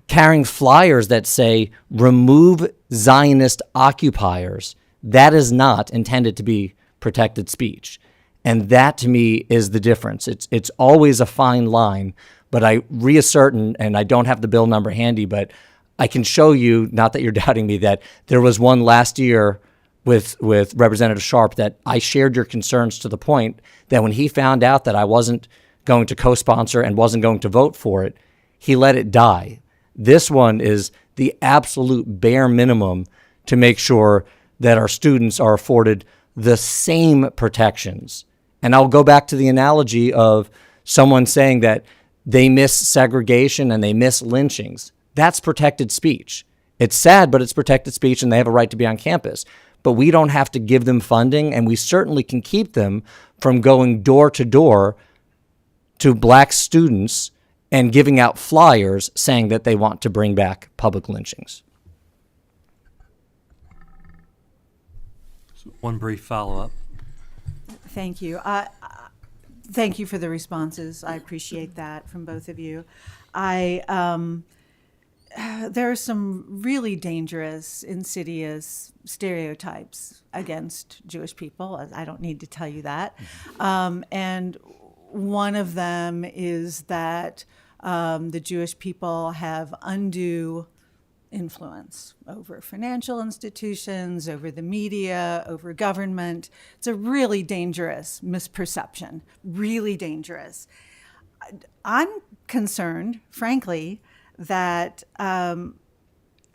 carrying flyers that say, "Remove Zionist occupiers," that is not intended to be protected speech. And that, to me, is the difference. It's always a fine line, but I reassert, and I don't have the bill number handy, but I can show you, not that you're doubting me, that there was one last year with Representative Sharp that I shared your concerns to the point that when he found out that I wasn't going to co-sponsor and wasn't going to vote for it, he let it die. This one is the absolute bare minimum to make sure that our students are afforded the same protections. And I'll go back to the analogy of someone saying that they miss segregation and they miss lynchings. That's protected speech. It's sad, but it's protected speech and they have a right to be on campus. But we don't have to give them funding, and we certainly can keep them from going door to door to black students and giving out flyers saying that they want to bring back public lynchings. One brief follow-up. Thank you. Thank you for the responses. I appreciate that from both of you. There are some really dangerous, insidious stereotypes against Jewish people. I don't need to tell you that. And one of them is that the Jewish people have undue influence over financial institutions, over the media, over government. It's a really dangerous misperception, really dangerous. I'm concerned, frankly, that,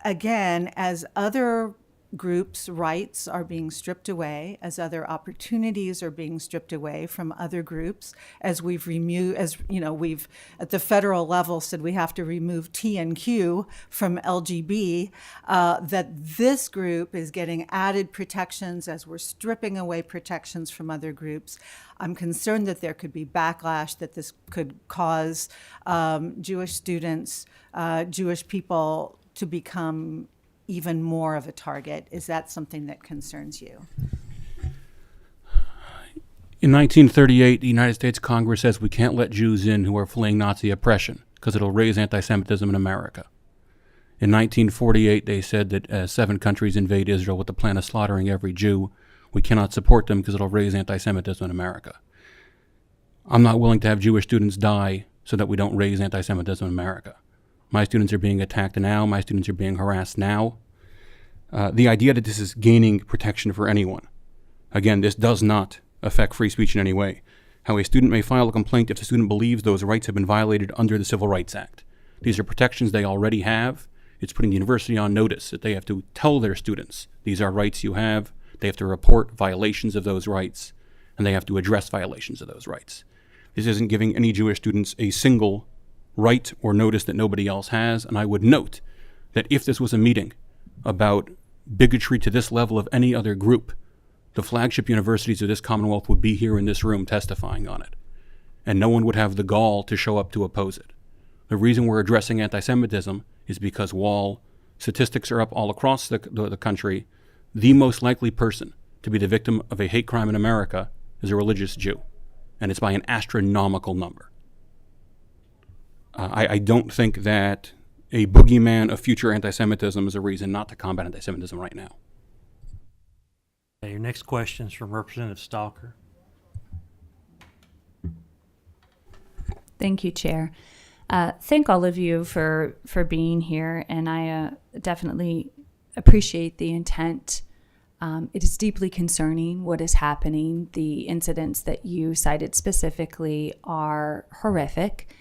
again, as other groups' rights are being stripped away, as other opportunities are being stripped away from other groups, as we've at the federal level said we have to remove T and Q from LGB, that this group is getting added protections as we're stripping away protections from other groups. I'm concerned that there could be backlash, that this could cause Jewish students, Jewish people to become even more of a target. Is that something that concerns you? In 1938, the United States Congress says we can't let Jews in who are fleeing Nazi oppression because it'll raise anti-Semitism in America. In 1948, they said that as 7 countries invade Israel with the plan of slaughtering every Jew, we cannot support them because it'll raise anti-Semitism in America. I'm not willing to have Jewish students die so that we don't raise anti-Semitism in America. My students are being attacked now. My students are being harassed now. The idea that this is gaining protection for anyone. Again, this does not affect free speech in any way. How a student may file a complaint if the student believes those rights have been violated under the Civil Rights Act. These are protections they already have. It's putting the university on notice that they have to tell their students, these are rights you have. They have to report violations of those rights, and they have to address violations of those rights. This isn't giving any Jewish students a single right or notice that nobody else has, and I would note that if this was a meeting about bigotry to this level of any other group, the flagship universities of this Commonwealth would be here in this room testifying on it, and no one would have the gall to show up to oppose it. The reason we're addressing anti-Semitism is because while statistics are up all across the country, the most likely person to be the victim of a hate crime in America is a religious Jew, and it's by an astronomical number. I don't think that a boogeyman of future anti-Semitism is a reason not to combat anti-Semitism right now. Okay, your next question is from Representative Stalker. Thank you, Chair. Thank all of you for being here, and I definitely appreciate the intent. It is deeply concerning what is happening. The incidents that you cited specifically are horrific.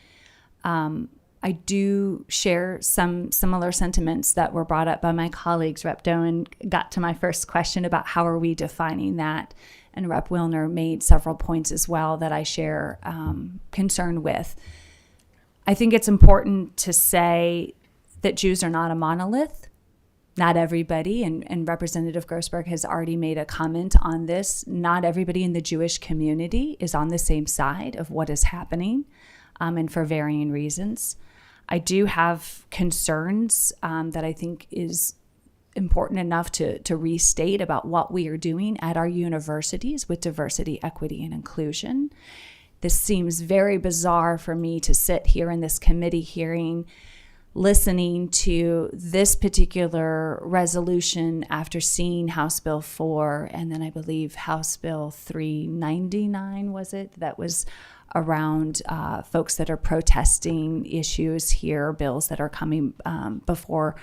I do share some similar sentiments that were brought up by my colleagues. Rep. Doan got to my first question about how are we defining that, and Rep. Wilner made several points as well that I share concern with. I think it's important to say that Jews are not a monolith. Not everybody, and Representative Grossberg has already made a comment on this, not everybody in the Jewish community is on the same side of what is happening, and for varying reasons. I do have concerns that I think is important enough to restate about what we are doing at our universities with diversity, equity, and inclusion. This seems very bizarre for me to sit here in this committee hearing, listening to this particular resolution after seeing House Bill 4 and then I believe House Bill 399, was it? That was around folks that are protesting issues here, bills that are coming before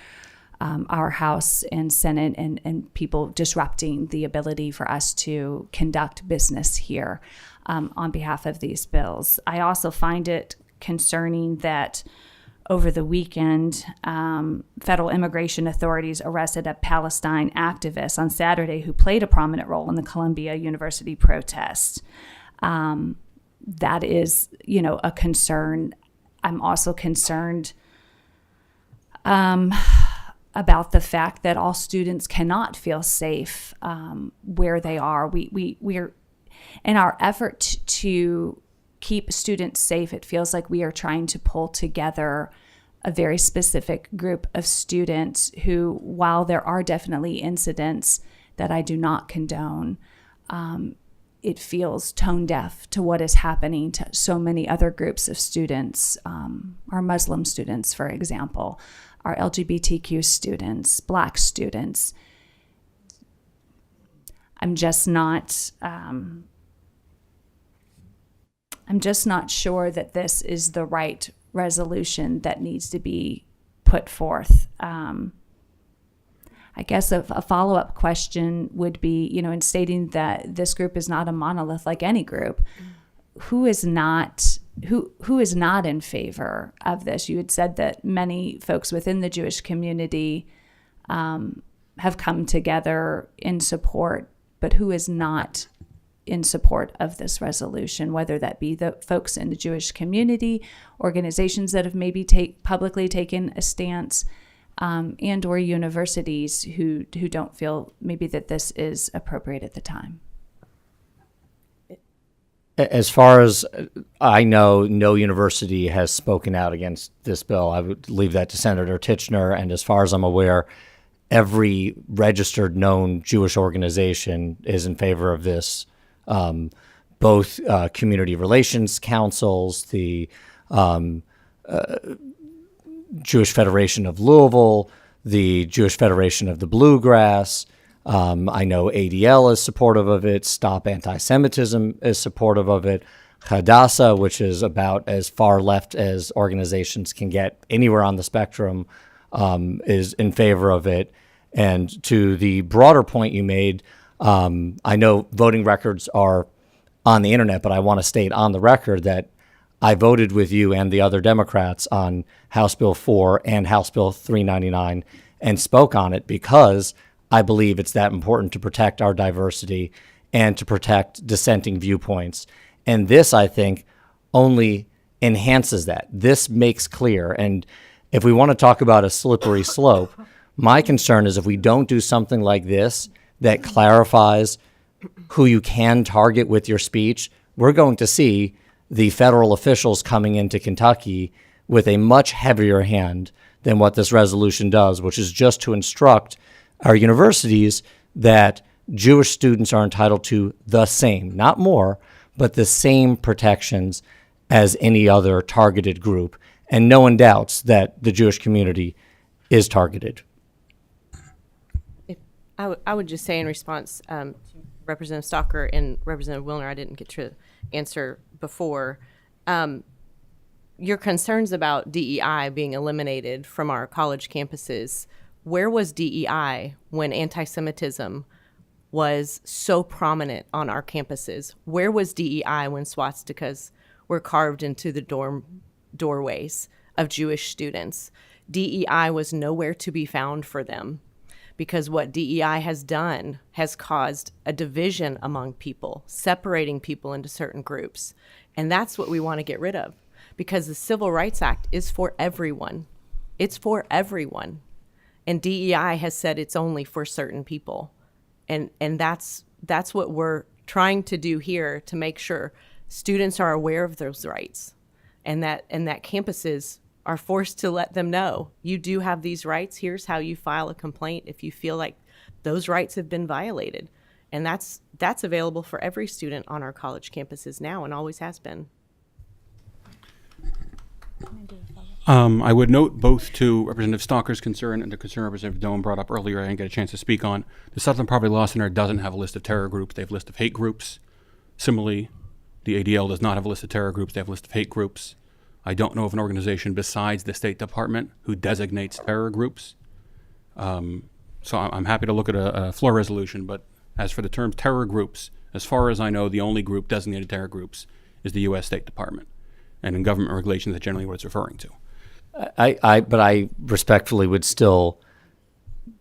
our House and Senate, and people disrupting the ability for us to conduct business here on behalf of these bills. I also find it concerning that over the weekend, federal immigration authorities arrested a Palestine activist on Saturday who played a prominent role in the Columbia University protest. That is, a concern. I'm also concerned about the fact that all students cannot feel safe where they are. We're in our effort to keep students safe, it feels like we are trying to pull together a very specific group of students who, while there are definitely incidents that I do not condone, it feels tone deaf to what is happening to so many other groups of students, our Muslim students, for example, our LGBTQ students, Black students. I'm just not sure that this is the right resolution that needs to be put forth. I guess a follow-up question would be, in stating that this group is not a monolith like any group, who is not in favor of this? You had said that many folks within the Jewish community have come together in support, but who is not in support of this resolution, whether that be the folks in the Jewish community, organizations that have maybe publicly taken a stance, and or universities who don't feel maybe that this is appropriate at the time. As far as I know, no university has spoken out against this bill. I would leave that to Senator Tichenor. And as far as I'm aware, every registered known Jewish organization is in favor of this both community relations councils, the Jewish Federation of Louisville, the Jewish Federation of the Bluegrass. I know ADL is supportive of it. Stop Anti-Semitism is supportive of it. Hadassah, which is about as far left as organizations can get anywhere on the spectrum, is in favor of it. And to the broader point you made, I know voting records are on the internet, but I want to state on the record that I voted with you and the other Democrats on House Bill 4 and House Bill 399 and spoke on it because I believe it's that important to protect our diversity and to protect dissenting viewpoints. And this, I think, only enhances that. This makes clear. And if we want to talk about a slippery slope, my concern is if we don't do something like this that clarifies who you can target with your speech, we're going to see the federal officials coming into Kentucky with a much heavier hand than what this resolution does, which is just to instruct our universities that Jewish students are entitled to the same, not more, but the same protections as any other targeted group. And no one doubts that the Jewish community is targeted. I would just say in response to Representative Stalker and Representative Wilner, I didn't get to answer before, your concerns about DEI being eliminated from our college campuses. Where was DEI when anti-Semitism was so prominent on our campuses? Where was DEI when swastikas were carved into the doorways of Jewish students? DEI was nowhere to be found for them, because what DEI has done has caused a division among people, separating people into certain groups. And that's what we want to get rid of, because the Civil Rights Act is for everyone. It's for everyone. And DEI has said it's only for certain people. And that's what we're trying to do here, to make sure students are aware of those rights, and that campuses are forced to let them know, you do have these rights. Here's how you file a complaint if you feel like those rights have been violated. And that's available for every student on our college campuses now, and always has been. I would note both to Representative Stalker's concern and the concern Representative Doan brought up earlier I didn't get a chance to speak on. The Southern Poverty Law Center doesn't have a list of terror groups. They have a list of hate groups. Similarly, the ADL does not have a list of terror groups. They have a list of hate groups. I don't know of an organization besides the State Department who designates terror groups. So I'm happy to look at a floor resolution, but as for the term terror groups, as far as I know, the only group designated terror groups is the U.S. State Department. And in government regulations, that's generally what it's referring to. But I respectfully would still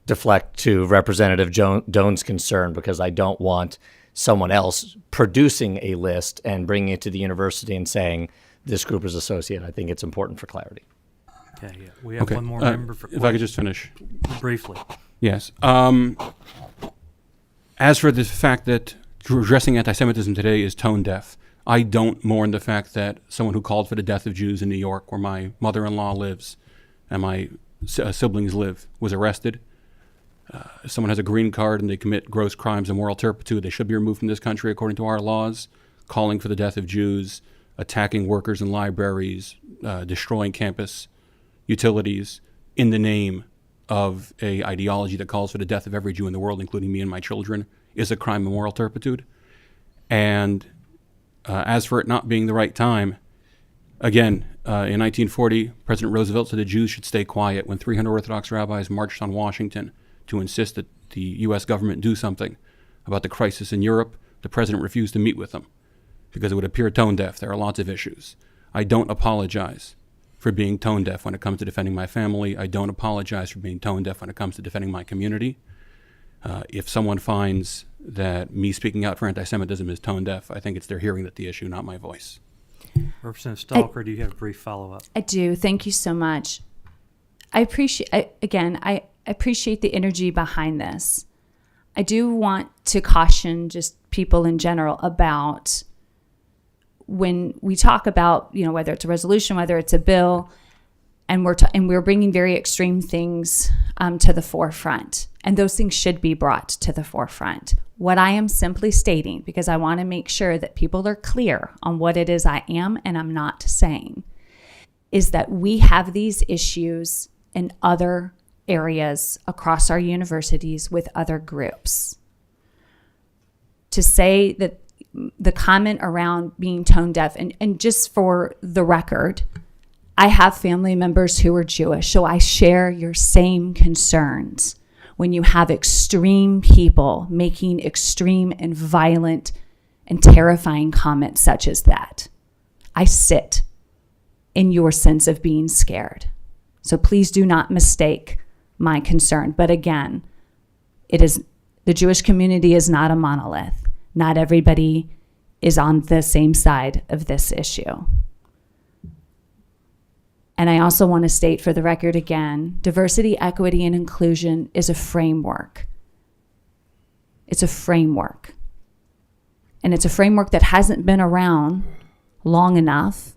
deflect to Representative Doan's concern, because I don't want someone else producing a list and bringing it to the university and saying this group is associated. I think it's important for clarity. Okay, yeah. We have one more member for questions. If I could just finish. Briefly. Yes. As for the fact that addressing anti-Semitism today is tone deaf, I don't mourn the fact that someone who called for the death of Jews in New York, where my mother-in-law lives and my siblings live, was arrested. If someone has a green card and they commit gross crimes of moral turpitude, they should be removed from this country according to our laws. Calling for the death of Jews, attacking workers in libraries, destroying campus utilities in the name of a ideology that calls for the death of every Jew in the world, including me and my children, is a crime of moral turpitude. And as for it not being the right time, again, in 1940, President Roosevelt said the Jews should stay quiet when 300 Orthodox rabbis marched on Washington to insist that the U.S. government do something about the crisis in Europe. The president refused to meet with them because it would appear tone deaf. There are lots of issues. I don't apologize for being tone deaf when it comes to defending my family. I don't apologize for being tone deaf when it comes to defending my community. If someone finds that me speaking out for anti-Semitism is tone deaf, I think it's their hearing that's the issue, not my voice. Representative Stalker, do you have a brief follow-up? I do. Thank you so much. I appreciate the energy behind this. I do want to caution just people in general about when we talk about, whether it's a resolution, whether it's a bill, and we're bringing very extreme things to the forefront. And those things should be brought to the forefront. What I am simply stating, because I want to make sure that people are clear on what it is I am and I'm not saying, is that we have these issues in other areas across our universities with other groups. To say that the comment around being tone deaf, and just for the record, I have family members who are Jewish, so I share your same concerns when you have extreme people making extreme and violent and terrifying comments such as that. I sit in your sense of being scared. So please do not mistake my concern. But again, the Jewish community is not a monolith. Not everybody is on the same side of this issue. And I also want to state for the record again, diversity, equity, and inclusion is a framework. It's a framework. And it's a framework that hasn't been around long enough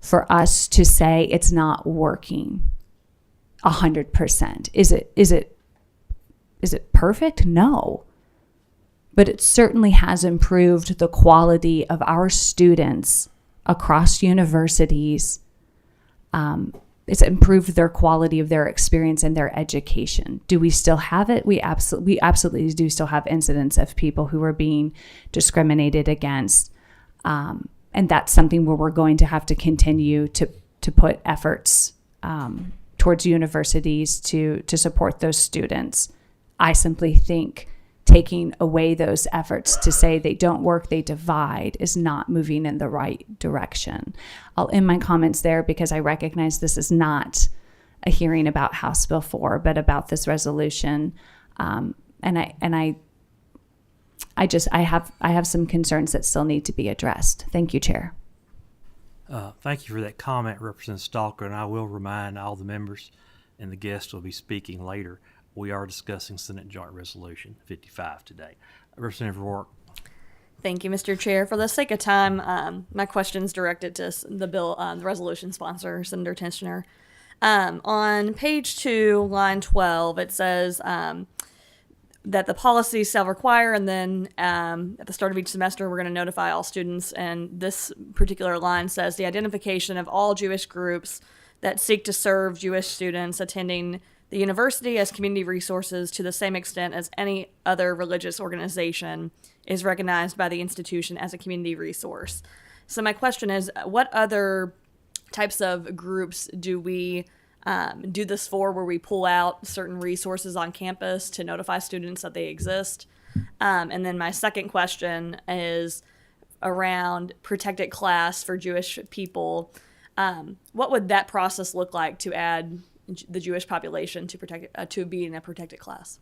for us to say it's not working 100%. Is it perfect? No. But it certainly has improved the quality of our students across universities. It's improved their quality of their experience and their education. Do we still have it? We absolutely do still have incidents of people who are being discriminated against. And that's something where we're going to have to continue to put efforts towards universities to support those students. I simply think taking away those efforts to say they don't work, they divide, is not moving in the right direction. I'll end my comments there because I recognize this is not a hearing about House Bill 4, but about this resolution. And I have some concerns that still need to be addressed. Thank you, Chair. Thank you for that comment, Representative Stalker, and I will remind all the members and the guests will be speaking later. We are discussing Senate Joint Resolution 55 today. Representative Rourke. Thank you, Mr. Chair. For the sake of time, my question is directed to the bill, the resolution sponsor, Senator Tensioner. On page 2, line 12, it says that the policy shall require, and then at the start of each semester, we're going to notify all students. And this particular line says the identification of all Jewish groups that seek to serve Jewish students attending the university as community resources to the same extent as any other religious organization is recognized by the institution as a community resource. So my question is, what other types of groups do we do this for, where we pull out certain resources on campus to notify students that they exist? And then my second question is around protected class for Jewish people. What would that process look like to add the Jewish population to be in a protected class?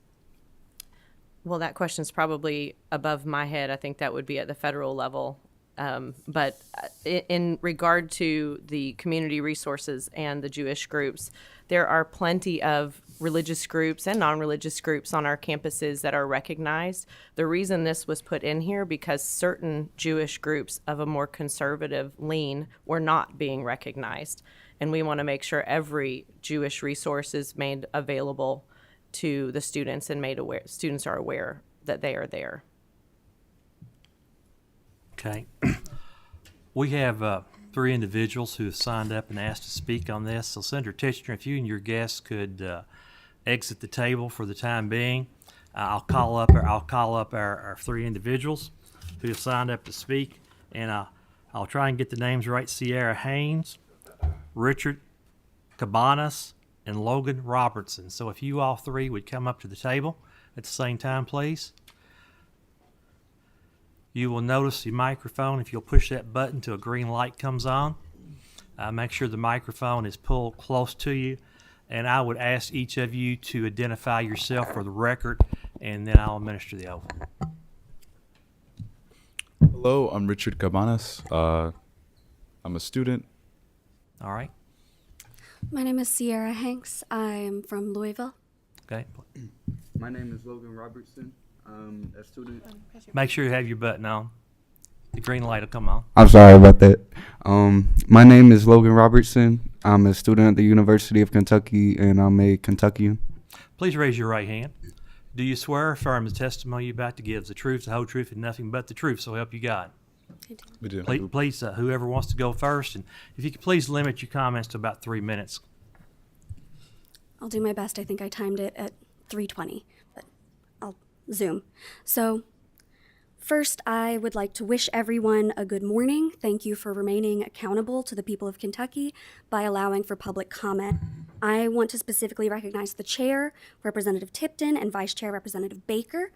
Well, that question is probably above my head. I think that would be at the federal level. But in regard to the community resources and the Jewish groups, there are plenty of religious groups and non-religious groups on our campuses that are recognized. The reason this was put in here because certain Jewish groups of a more conservative lean were not being recognized. And we want to make sure every Jewish resource is made available to the students and made aware. Students are aware that they are there. Okay. We have 3 individuals who have signed up and asked to speak on this. So, Senator Titchener, if you and your guests could exit the table for the time being, I'll call up our 3 individuals who have signed up to speak, and I'll try and get the names right. Sierra Haynes, Richard Cabanas, and Logan Robertson. So if you all 3 would come up to the table at the same time, please. You will notice the microphone. If you'll push that button till a green light comes on, make sure the microphone is pulled close to you. And I would ask each of you to identify yourself for the record, and then I'll administer the oath. Hello, I'm Richard Cabanas. I'm a student. All right. My name is Sierra Hanks. I am from Louisville. Okay. My name is Logan Robertson. I'm a student. Make sure you have your button on. The green light will come on. I'm sorry about that. My name is Logan Robertson. I'm a student at the University of Kentucky, and I'm a Kentuckian. Please raise your right hand. Do you swear or affirm the testimony you're about to give is the truth, the whole truth, and nothing but the truth, so help you God? We do. Please, whoever wants to go first, and if you could please limit your comments to about 3 minutes. I'll do my best. I think I timed it at 3:20, but I'll zoom. So, first, I would like to wish everyone a good morning. Thank you for remaining accountable to the people of Kentucky by allowing for public comment. I want to specifically recognize the chair, Representative Tipton, and Vice Chair Representative Baker.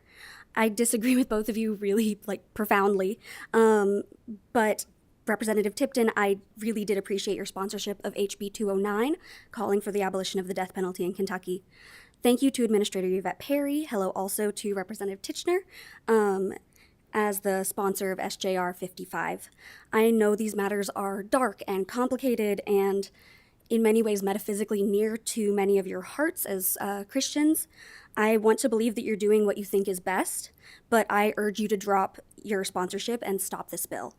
I disagree with both of you really, profoundly, but Representative Tipton, I really did appreciate your sponsorship of HB 209, calling for the abolition of the death penalty in Kentucky. Thank you to Administrator Yvette Perry. Hello also to Representative Titchener as the sponsor of SJR 55. I know these matters are dark and complicated and in many ways metaphysically near to many of your hearts as Christians. I want to believe that you're doing what you think is best, but I urge you to drop your sponsorship and stop this bill.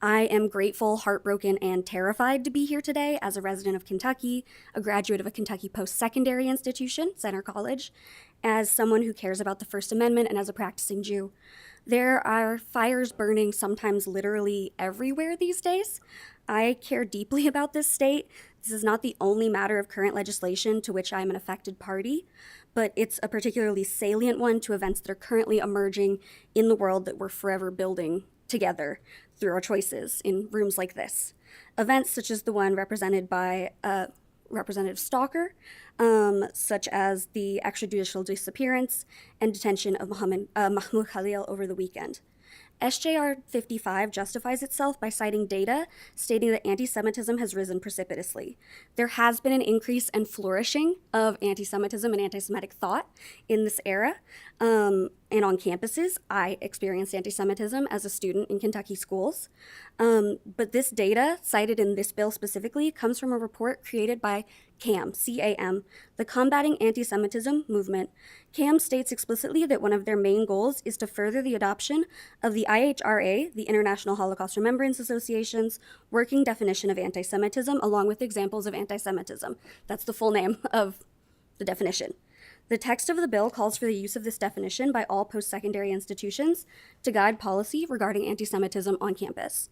I am grateful, heartbroken, and terrified to be here today as a resident of Kentucky, a graduate of a Kentucky post-secondary institution, Center College, as someone who cares about the First Amendment, and as a practicing Jew. There are fires burning sometimes literally everywhere these days. I care deeply about this state. This is not the only matter of current legislation to which I am an affected party, but it's a particularly salient one to events that are currently emerging in the world that we're forever building together through our choices in rooms like this. Events such as the one represented by Representative Stalker, such as the extrajudicial disappearance and detention of Mahmoud Khalil over the weekend. SJR 55 justifies itself by citing data stating that anti-Semitism has risen precipitously. There has been an increase and flourishing of anti-Semitism and anti-Semitic thought in this era and on campuses. I experienced anti-Semitism as a student in Kentucky schools. But this data cited in this bill specifically comes from a report created by CAM, C-A-M, the Combating Anti-Semitism Movement. CAM states explicitly that one of their main goals is to further the adoption of the IHRA, the International Holocaust Remembrance Association's working definition of anti-Semitism, along with examples of anti-Semitism. That's the full name of the definition. The text of the bill calls for the use of this definition by all post-secondary institutions to guide policy regarding anti-Semitism on campus.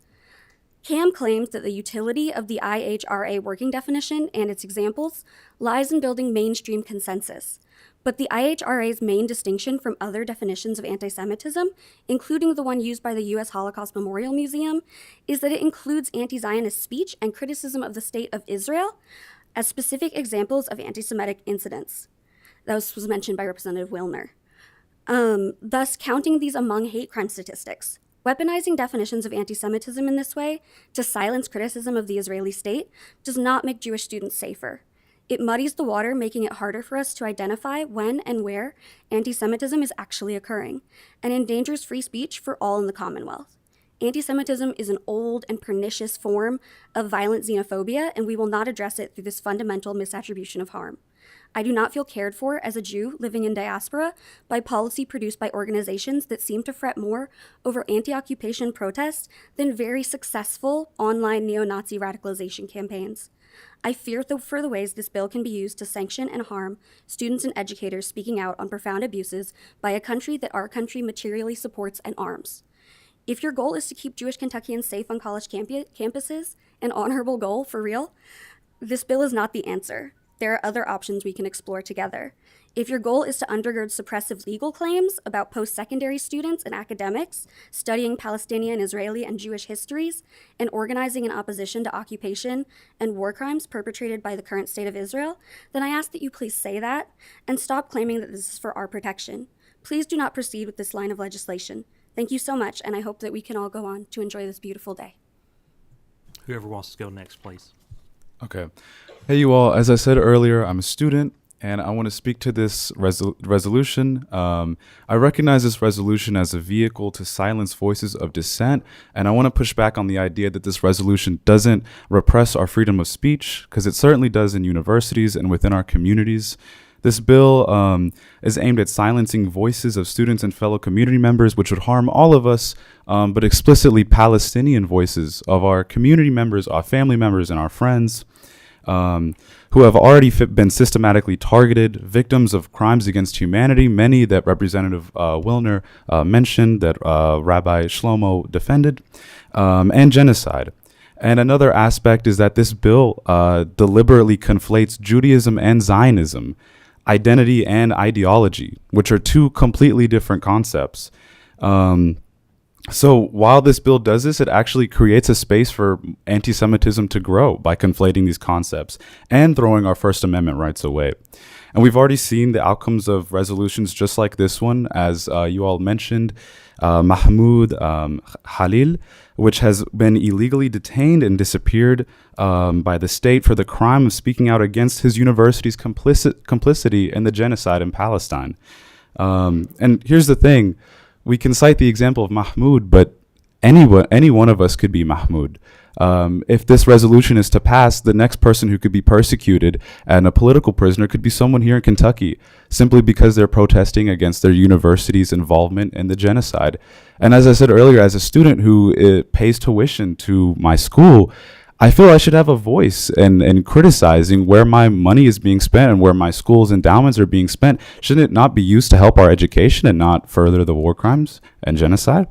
CAM claims that the utility of the IHRA working definition and its examples lies in building mainstream consensus. But the IHRA's main distinction from other definitions of anti-Semitism, including the one used by the U.S. Holocaust Memorial Museum, is that it includes anti-Zionist speech and criticism of the state of Israel as specific examples of anti-Semitic incidents. That was mentioned by Representative Wilner. Thus, counting these among hate crime statistics. Weaponizing definitions of anti-Semitism in this way to silence criticism of the Israeli state does not make Jewish students safer. It muddies the water, making it harder for us to identify when and where anti-Semitism is actually occurring, and endangers free speech for all in the Commonwealth. Anti-Semitism is an old and pernicious form of violent xenophobia, and we will not address it through this fundamental misattribution of harm. I do not feel cared for as a Jew living in diaspora by policy produced by organizations that seem to fret more over anti-occupation protests than very successful online neo-Nazi radicalization campaigns. I fear for the ways this bill can be used to sanction and harm students and educators speaking out on profound abuses by a country that our country materially supports and arms. If your goal is to keep Jewish Kentuckians safe on college campuses, an honorable goal for real, this bill is not the answer. There are other options we can explore together. If your goal is to undergird suppressive legal claims about post-secondary students and academics studying Palestinian, Israeli, and Jewish histories and organizing in opposition to occupation and war crimes perpetrated by the current state of Israel, then I ask that you please say that and stop claiming that this is for our protection. Please do not proceed with this line of legislation. Thank you so much, and I hope that we can all go on to enjoy this beautiful day. Whoever wants to go next, please. Okay. Hey, you all. As I said earlier, I'm a student, and I want to speak to this resolution. I recognize this resolution as a vehicle to silence voices of dissent, and I want to push back on the idea that this resolution doesn't repress our freedom of speech, because it certainly does in universities and within our communities. This bill is aimed at silencing voices of students and fellow community members, which would harm all of us, but explicitly Palestinian voices of our community members, our family members, and our friends. who have already been systematically targeted, victims of crimes against humanity, many that Representative Wilner mentioned, that Rabbi Shlomo defended, and genocide. And another aspect is that this bill deliberately conflates Judaism and Zionism, identity and ideology, which are two completely different concepts. So while this bill does this, it actually creates a space for anti-Semitism to grow by conflating these concepts and throwing our First Amendment rights away. And we've already seen the outcomes of resolutions just like this one, as you all mentioned, Mahmoud Khalil, which has been illegally detained and disappeared by the state for the crime of speaking out against his university's complicity in the genocide in Palestine. And here's the thing. We can cite the example of Mahmoud, but any one of us could be Mahmoud. If this resolution is to pass, the next person who could be persecuted and a political prisoner could be someone here in Kentucky, simply because they're protesting against their university's involvement in the genocide. And as I said earlier, as a student who pays tuition to my school, I feel I should have a voice in criticizing where my money is being spent and where my school's endowments are being spent. Shouldn't it not be used to help our education and not further the war crimes and genocide?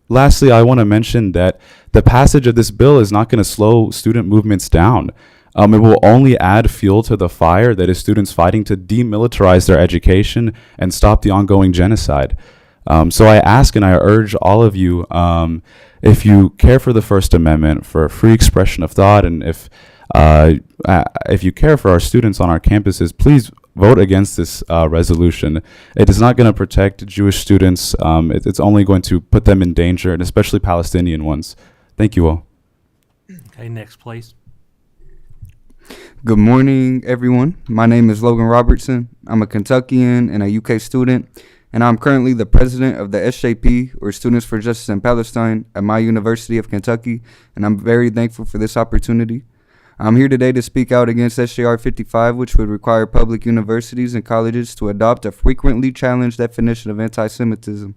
Lastly, I want to mention that the passage of this bill is not going to slow student movements down. It will only add fuel to the fire that is students fighting to demilitarize their education and stop the ongoing genocide. So I ask and I urge all of you, if you care for the First Amendment, for free expression of thought, and if you care for our students on our campuses, please vote against this resolution. It is not going to protect Jewish students. It's only going to put them in danger, and especially Palestinian ones. Thank you all. Okay, next, please. Good morning, everyone. My name is Logan Robertson. I'm a Kentuckian and a UK student, and I'm currently the president of the SJP, or Students for Justice in Palestine, at my University of Kentucky, and I'm very thankful for this opportunity. I'm here today to speak out against SJR 55, which would require public universities and colleges to adopt a frequently challenged definition of anti-Semitism.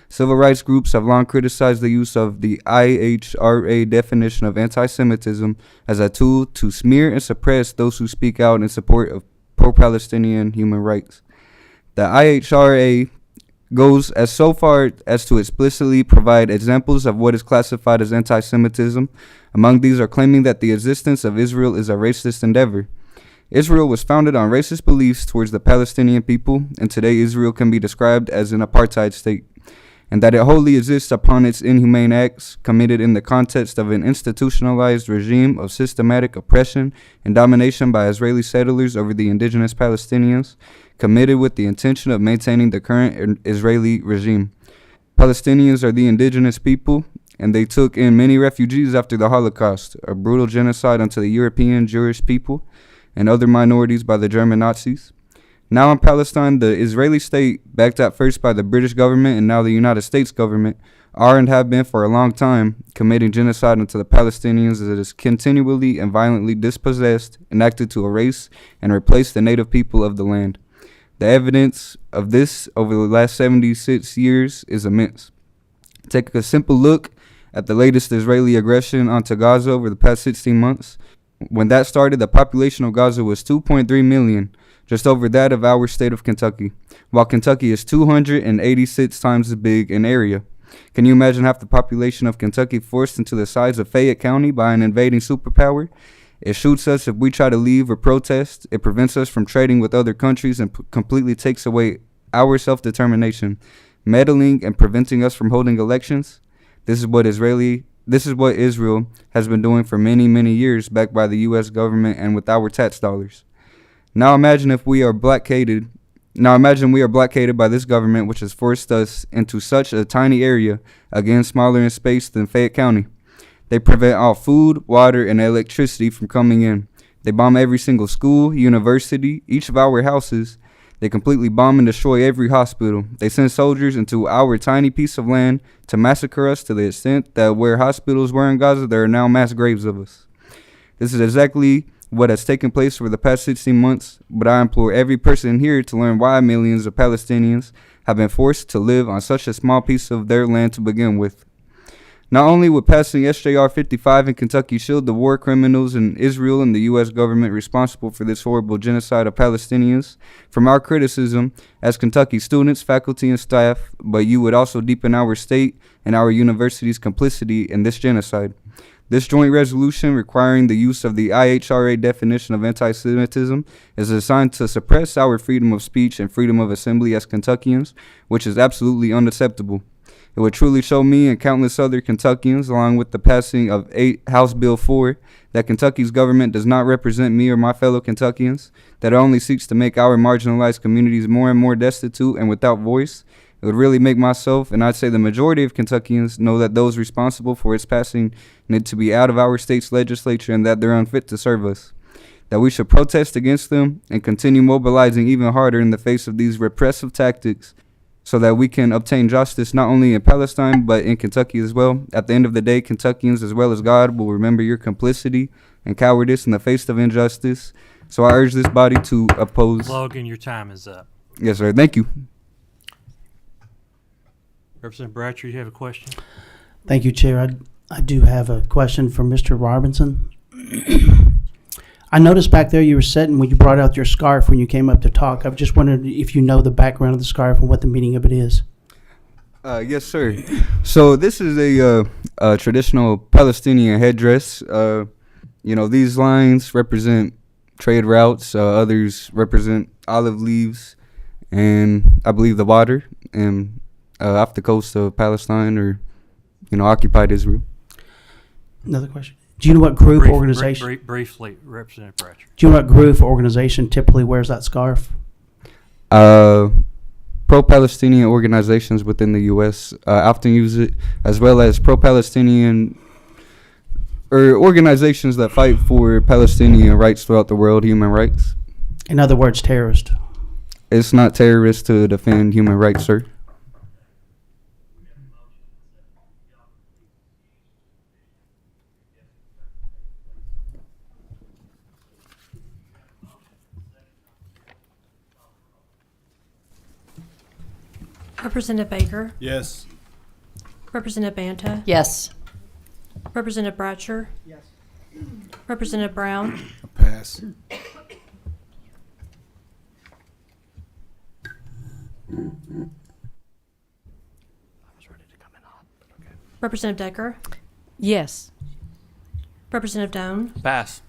Civil rights groups have long criticized the use of the IHRA definition of anti-Semitism as a tool to smear and suppress those who speak out in support of pro-Palestinian human rights. The IHRA goes as so far as to explicitly provide examples of what is classified as anti-Semitism. Among these are claiming that the existence of Israel is a racist endeavor. Israel was founded on racist beliefs towards the Palestinian people, and today Israel can be described as an apartheid state, and that it wholly exists upon its inhumane acts committed in the context of an institutionalized regime of systematic oppression and domination by Israeli settlers over the indigenous Palestinians, committed with the intention of maintaining the current Israeli regime. Palestinians are the indigenous people, and they took in many refugees after the Holocaust, a brutal genocide unto the European Jewish people and other minorities by the German Nazis. Now in Palestine, the Israeli state, backed at first by the British government and now the United States government, are and have been for a long time committing genocide into the Palestinians as it is continually and violently dispossessed, enacted to erase and replace the native people of the land. The evidence of this over the last 76 years is immense. Take a simple look at the latest Israeli aggression onto Gaza over the past 16 months. When that started, the population of Gaza was 2.3 million, just over that of our state of Kentucky, while Kentucky is 286 times as big in area. Can you imagine half the population of Kentucky forced into the size of Fayette County by an invading superpower? It shoots us if we try to leave or protest. It prevents us from trading with other countries and completely takes away our self-determination, meddling and preventing us from holding elections. This is what Israel has been doing for many, many years, backed by the U.S. government and with our tax dollars. Now imagine we are blockaded by this government, which has forced us into such a tiny area, again smaller in space than Fayette County. They prevent all food, water, and electricity from coming in. They bomb every single school, university, each of our houses. They completely bomb and destroy every hospital. They send soldiers into our tiny piece of land to massacre us to the extent that where hospitals were in Gaza, there are now mass graves of us. This is exactly what has taken place for the past 16 months, but I implore every person here to learn why millions of Palestinians have been forced to live on such a small piece of their land to begin with. Not only would passing SJR 55 in Kentucky shield the war criminals in Israel and the U.S. government responsible for this horrible genocide of Palestinians from our criticism as Kentucky students, faculty, and staff, but you would also deepen our state and our university's complicity in this genocide. This joint resolution requiring the use of the IHRA definition of anti-Semitism is designed to suppress our freedom of speech and freedom of assembly as Kentuckians, which is absolutely unacceptable. It would truly show me and countless other Kentuckians, along with the passing of House Bill 4, that Kentucky's government does not represent me or my fellow Kentuckians, that it only seeks to make our marginalized communities more and more destitute and without voice. It would really make myself, and I'd say the majority of Kentuckians, know that those responsible for its passing need to be out of our state's legislature and that they're unfit to serve us. That we should protest against them and continue mobilizing even harder in the face of these repressive tactics so that we can obtain justice not only in Palestine but in Kentucky as well. At the end of the day, Kentuckians as well as God will remember your complicity and cowardice in the face of injustice. So I urge this body to oppose. Logan, your time is up. Yes, sir. Thank you. Representative Bratcher, you have a question? Thank you, Chair. I do have a question for Mr. Robinson. I noticed back there you were sitting when you brought out your scarf when you came up to talk. I just wondered if you know the background of the scarf and what the meaning of it is. Yes, sir. So this is a traditional Palestinian headdress. These lines represent trade routes. Others represent olive leaves, and I believe the water and off the coast of Palestine or, occupied Israel. Another question. Do you know what group organization? Briefly, Representative Bratcher. Do you know what group or organization typically wears that scarf? Pro-Palestinian organizations within the U.S. Often use it, as well as pro-Palestinian or organizations that fight for Palestinian rights throughout the world, human rights. In other words, terrorist. It's not terrorist to defend human rights, sir. Representative Baker, Yes. Representative Banta, Yes. Representative Bratcher, Yes. Representative Brown, Pass. Representative Decker, Yes. Representative Doan, Pass.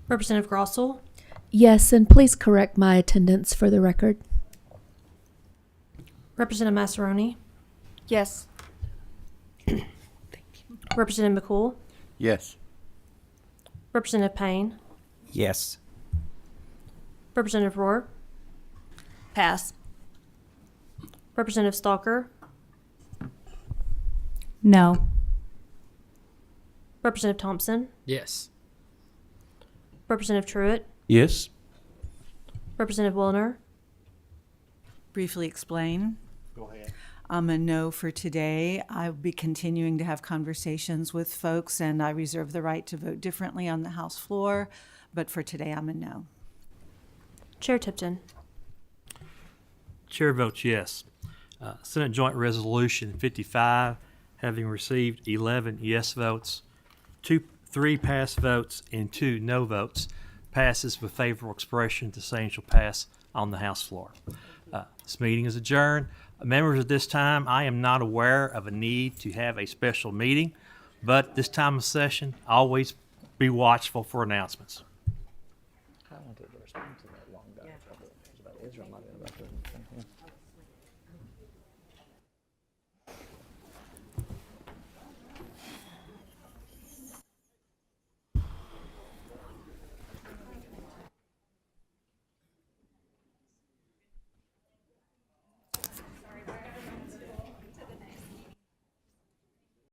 Representative Grossel, Yes, and please correct my attendance for the record. Representative Massaroni, Yes. Representative McCool, Yes. Representative Payne, Yes. Representative Rohr, Pass. Representative Stalker, No. Representative Thompson, Yes. Representative Truitt, Yes. Representative Wilner, Briefly explain. Go ahead. I'm a no for today. I'll be continuing to have conversations with folks, and I reserve the right to vote differently on the House floor, but for today, I'm a no. Chair Tipton. Chair votes yes. Senate Joint Resolution 55, having received 11 yes votes, 3 pass votes, and 2 no votes, passes with favorable expression. The same shall pass on the House floor. This meeting is adjourned. Members, at this time, I am not aware of a need to have a special meeting, but this time of session, always be watchful for announcements. I wanted to respond to that long diatribe about Israel not being about to.